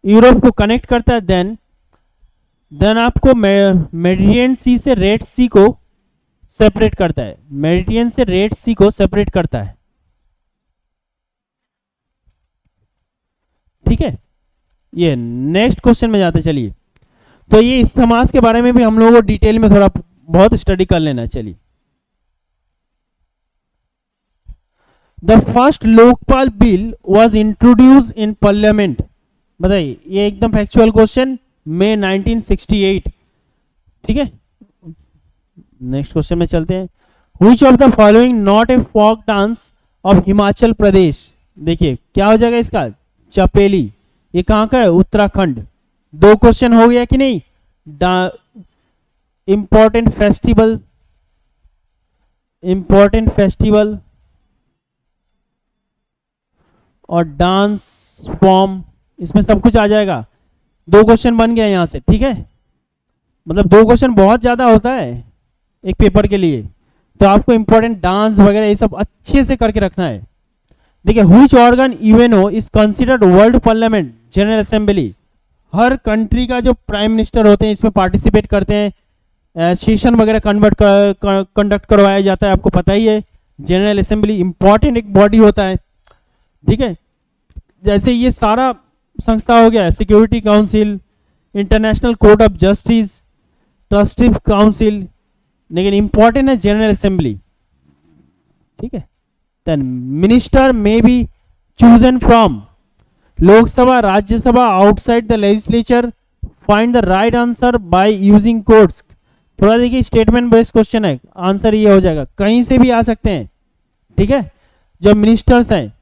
यूरोप को कनेक्ट करता है। देन आपको मेडिटेरियन सी से रेड सी को सेपरेट करता है, मेडिटेरियन से रेड सी को सेपरेट करता है। ठीक है, ये नेक्स्ट क्वेश्चन में जाते चलिए। तो ये इस्थमास के बारे में भी हम लोगों को डिटेल में थोड़ा बहुत स्टडी कर लेना। चलिए, the first Lokpal bill was introduce in parliament. बताइए, ये एकदम फैक्चुअल क्वेश्चन, मई 1968। ठीक है, नेक्स्ट क्वेश्चन में चलते हैं। Which of the following not a folk dance of Himachal Pradesh? देखिए क्या हो जाएगा इसका, चपेली। ये कहां का है? उत्तराखंड। दो क्वेश्चन हो गया कि नहीं? इंपॉर्टेंट फेस्टिवल, इंपॉर्टेंट फेस्टिवल और डांस फॉर्म, इसमें सब कुछ आ जाएगा। दो क्वेश्चन बन गया यहां से। ठीक है, मतलब दो क्वेश्चन बहुत ज्यादा होता है एक पेपर के लिए, तो आपको इंपॉर्टेंट डांस वगैरह ये सब अच्छे से करके रखना है। देखिए, which organ UNO is considered world parliament general assembly? Her country का जो प्राइम मिनिस्टर होते हैं इसमें पार्टिसिपेट करते हैं, सेशन वगैरह कंडक्ट करवाया जाता है। आपको पता ही है, जनरल असेंबली इंपॉर्टेंट एक बॉडी होता है। ठीक है, जैसे ये सारा संस्था हो गया, security council, international court of justice, trustee council, लेकिन इंपॉर्टेंट है जनरल असेंबली। ठीक है, then minister may be chosen from Lok Sabha, Rajya Sabha, outside the legislature, find the right answer by using codes. थोड़ा देखिए, स्टेटमेंट बेस्ड क्वेश्चन है, आंसर ये हो जाएगा, कहीं से भी आ सकते हैं। ठीक है, जो मिनिस्टर्स हैं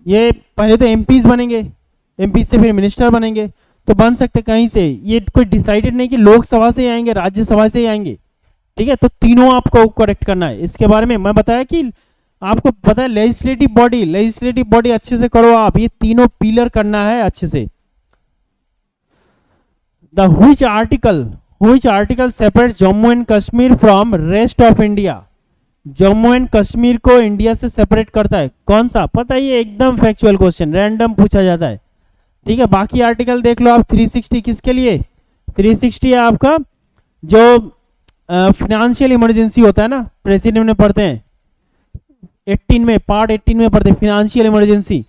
ये पहले तो एमपीज बनेंगे, एमपी से फिर मिनिस्टर बनेंगे, तो बन सकते कहीं से। ये कोई डिसाइडेड नहीं कि लोकसभा से आएंगे, राज्यसभा से आएंगे। ठीक है, तो तीनों आपको करेक्ट करना है। इसके बारे में मैं बताया कि आपको पता है लेजिस्लेटिव बॉडी, लेजिस्लेटिव बॉडी अच्छे से करो आप, ये तीनों पिलर करना है अच्छे से। The which article separates Jammu and Kashmir from rest of India? Jammu and Kashmir को इंडिया से सेपरेट करता है कौन सा? पता है, ये एकदम फैक्चुअल क्वेश्चन, रैंडम पूछा जाता है। ठीक है, बाकी आर्टिकल देख लो आप। 360 किसके लिए? 360 है आपका जो फाइनेंशियल इमरजेंसी होता है ना, प्रेसिडेंट में पढ़ते हैं 18 में, पार्ट 18 में पढ़ते हैं फाइनेंशियल इमरजेंसी,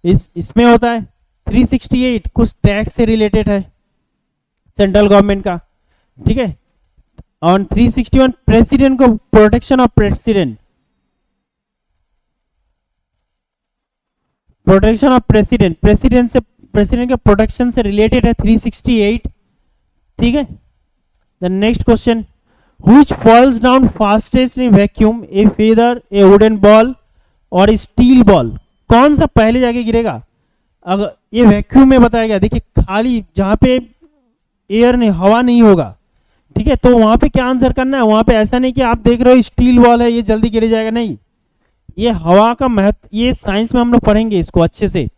इसमें होता है। 368 कुछ टैक्स से रिलेटेड है, सेंट्रल गवर्नमेंट का। ठीक है, और 361 प्रेसिडेंट को protection of president, protection of president, president के प्रोटेक्शन से रिलेटेड है 368। ठीक है, the next question, which falls down fastest in vacuum, A feather, A wooden ball और स्टील बॉल? कौन सा पहले जाके गिरेगा? अगर ये वैक्यूम में बताया गया, देखिए खाली जहां पे एयर नहीं, हवा नहीं होगा, ठीक है, तो वहां पे क्या आंसर करना है, वहां पे ऐसा नहीं कि आप देख रहे हो स्टील वॉल है ये जल्दी गिर जाएगा, नहीं, ये हवा का महत्व, ये साइंस में हम लोग पढ़ेंगे इसको अच्छे से।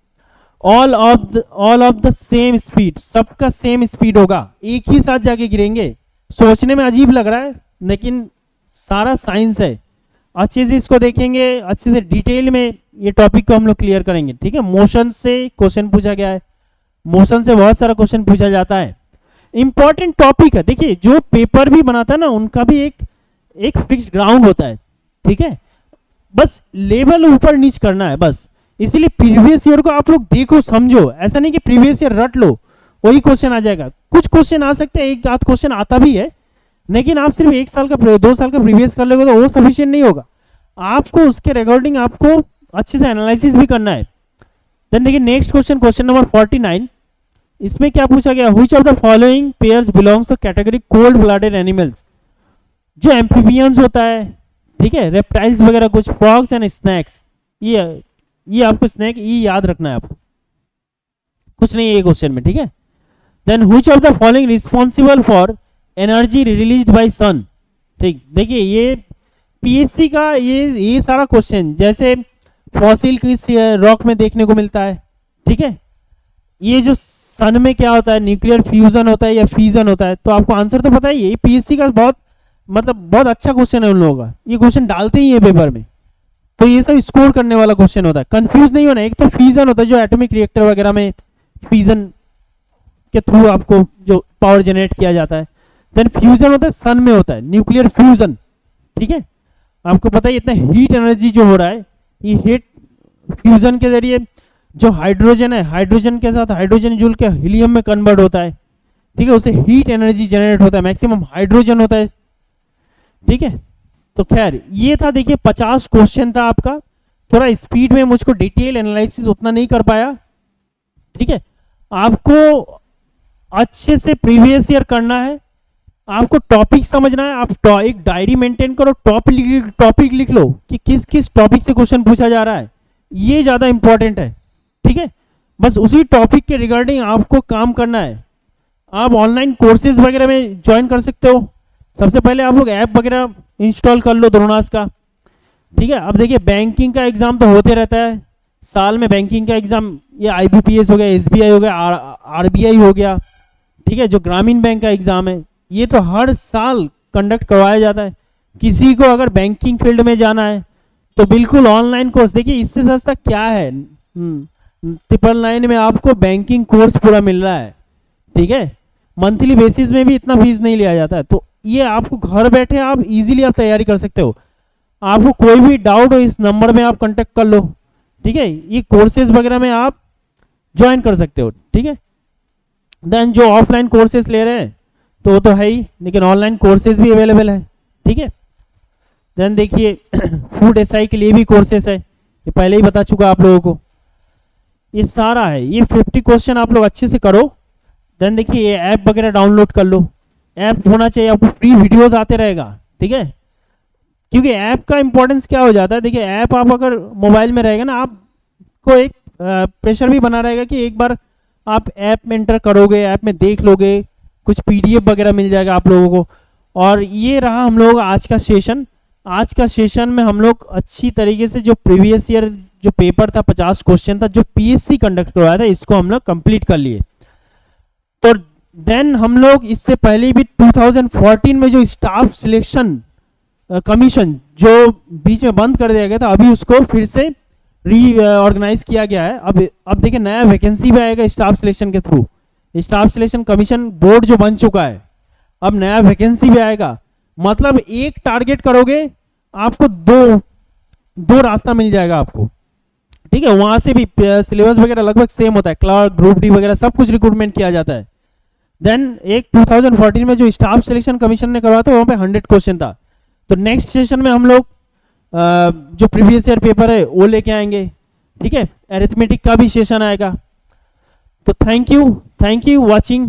All of the same speed, सबका सेम स्पीड होगा, एक ही साथ जाके गिरेंगे। सोचने में अजीब लग रहा है लेकिन सारा साइंस है, अच्छे से इसको देखेंगे, अच्छे से डिटेल में ये टॉपिक को हम लोग क्लियर करेंगे। ठीक है, मोशन से क्वेश्चन पूछा गया है, मोशन से बहुत सारा क्वेश्चन पूछा जाता है, इंपॉर्टेंट टॉपिक है। देखिए जो पेपर भी बनाता है ना उनका भी एक फिक्स्ड ग्राउंड होता है, ठीक है, बस लेवल ऊपर नीच करना है बस। इसीलिए प्रीवियस ईयर को आप लोग देखो समझो, ऐसा नहीं कि प्रीवियस ईयर रट लो वही क्वेश्चन आ जाएगा, कुछ क्वेश्चन आ सकते हैं, एक आध क्वेश्चन आता भी है, लेकिन आप सिर्फ 1 साल का 2 साल का प्रीवियस कर लोगे तो वो सफिशिएंट नहीं होगा, आपको उसके रिगार्डिंग आपको अच्छे से एनालिसिस भी करना है। देन देखिए नेक्स्ट क्वेश्चन, क्वेश्चन नंबर 49, इसमें क्या पूछा गया, which of the following pairs belongs to category cold blooded animals, जो एम्फीबियंस होता है, ठीक है, रेप्टाइल्स वगैरह कुछ, फ्रॉग्स एंड स्नैक्स, ये आपको स्नैक ये याद रखना है आपको, कुछ नहीं है ये क्वेश्चन में, ठीक है। Then which of the following responsible for energy released by sun, ठीक, देखिए ये पीएससी का ये सारा क्वेश्चन, जैसे फॉसिल किस रॉक में देखने को मिलता है, ठीक है, ये जो सन में क्या होता है, न्यूक्लियर फ्यूजन होता है या फ्यूजन होता है, तो आपको आंसर तो पता ही है, पीएससी का बहुत अच्छा क्वेश्चन है उन लोगों का, ये क्वेश्चन डालते ही है पेपर में, तो ये सब स्कोर करने वाला क्वेश्चन होता है, कंफ्यूज नहीं होना। एक तो फ्यूजन होता है जो एटॉमिक रिएक्टर वगैरह में फ्यूजन के थ्रू आपको जो पावर जनरेट किया जाता है, देन फ्यूजन होता है सन में होता है, न्यूक्लियर फ्यूजन, ठीक है, आपको पता है इतना हीट एनर्जी जो हो रहा है, ये हीट फ्यूजन के जरिए जो हाइड्रोजन है, हाइड्रोजन के साथ हाइड्रोजन जुड़ के हीलियम में कन्वर्ट होता है, ठीक है, उसे हीट एनर्जी जनरेट होता है, मैक्सिमम हाइड्रोजन होता है, ठीक है। तो खैर ये था, देखिए 50 क्वेश्चन था आपका, थोड़ा स्पीड में मुझको डिटेल एनालिसिस उतना नहीं कर पाया, ठीक है, आपको अच्छे से प्रीवियस ईयर करना है, आपको टॉपिक समझना है, आप एक डायरी मेंटेन करो, टॉपिक लिख लो कि किस किस टॉपिक से क्वेश्चन पूछा जा रहा है, ये ज्यादा इंपॉर्टेंट है, ठीक है, बस उसी टॉपिक के रिगार्डिंग आपको काम करना है। आप ऑनलाइन कोर्सेज वगैरह में ज्वाइन कर सकते हो, सबसे पहले आप लोग ऐप वगैरह इंस्टॉल कर लो द्रोणास का, ठीक है। अब देखिए बैंकिंग का एग्जाम तो होते रहता है, साल में बैंकिंग का एग्जाम, ये आईबीपीएस हो गया, एसबीआई हो गया, आरबीआई हो गया, ठीक है, जो ग्रामीण बैंक का एग्जाम है, ये तो हर साल कंडक्ट करवाया जाता है। किसी को अगर बैंकिंग फील्ड में जाना है तो बिल्कुल ऑनलाइन कोर्स, देखिए इससे सस्ता क्या है, 999 में आपको बैंकिंग कोर्स पूरा मिल रहा है, ठीक है, मंथली बेसिस में भी इतना फीस नहीं लिया जाता है, तो ये आपको घर बैठे आप इजीली आप तैयारी कर सकते हो। आपको कोई भी डाउट हो इस नंबर में आप कांटेक्ट कर लो, ठीक है, ये कोर्सेज वगैरह में आप ज्वाइन कर सकते हो, ठीक है। देन जो ऑफलाइन कोर्सेज ले रहे हैं तो वो तो है ही, लेकिन ऑनलाइन कोर्सेज भी अवेलेबल है, ठीक है। देन देखिए फूड एसआई के लिए भी कोर्सेज है, ये पहले ही बता चुका आप लोगों को, ये सारा है, ये 50 क्वेश्चन आप लोग अच्छे से करो। देन देखिए ये ऐप वगैरह डाउनलोड कर लो, ऐप होना चाहिए, आपको फ्री वीडियोस आते रहेगा, ठीक है, क्योंकि ऐप का इंपॉर्टेंस क्या हो जाता है, देखिए ऐप आप अगर मोबाइल में रहेगा ना, आपको एक प्रेशर भी बना रहेगा कि एक बार आप ऐप में एंटर करोगे, ऐप में देख लोगे, कुछ पीडीएफ वगैरह मिल जाएगा आप लोगों को। और ये रहा हम लोग आज का सेशन, आज का सेशन में हम लोग अच्छी तरीके से जो प्रीवियस ईयर जो पेपर था 50 क्वेश्चन था जो पीएससी कंडक्ट करवाया था, इसको हम लोग कंप्लीट कर लिए। तो देन हम लोग इससे पहले भी 2014 में जो स्टाफ सिलेक्शन कमीशन जो बीच में बंद कर दिया गया था, अभी उसको फिर से रीऑर्गेनाइज किया गया है। अब देखिए नया वैकेंसी भी आएगा स्टाफ सिलेक्शन के through, staff selection commission board जो बन चुका है, अब नया वैकेंसी भी आएगा, मतलब एक टारगेट करोगे आपको दो रास्ता मिल जाएगा आपको, ठीक है। वहां से भी सिलेबस वगैरह लगभग सेम होता है, क्लर्क, ग्रुप डी वगैरह सब कुछ रिक्रूटमेंट किया जाता है। देन एक 2014 में जो स्टाफ सिलेक्शन कमीशन ने करवाया था वहां पे 100 क्वेश्चन था। तो नेक्स्ट सेशन में हम लोग जो प्रीवियस ईयर पेपर है वो लेके आएंगे, ठीक है, अरिथमेटिक का भी सेशन आएगा। तो थैंक यू वॉचिंग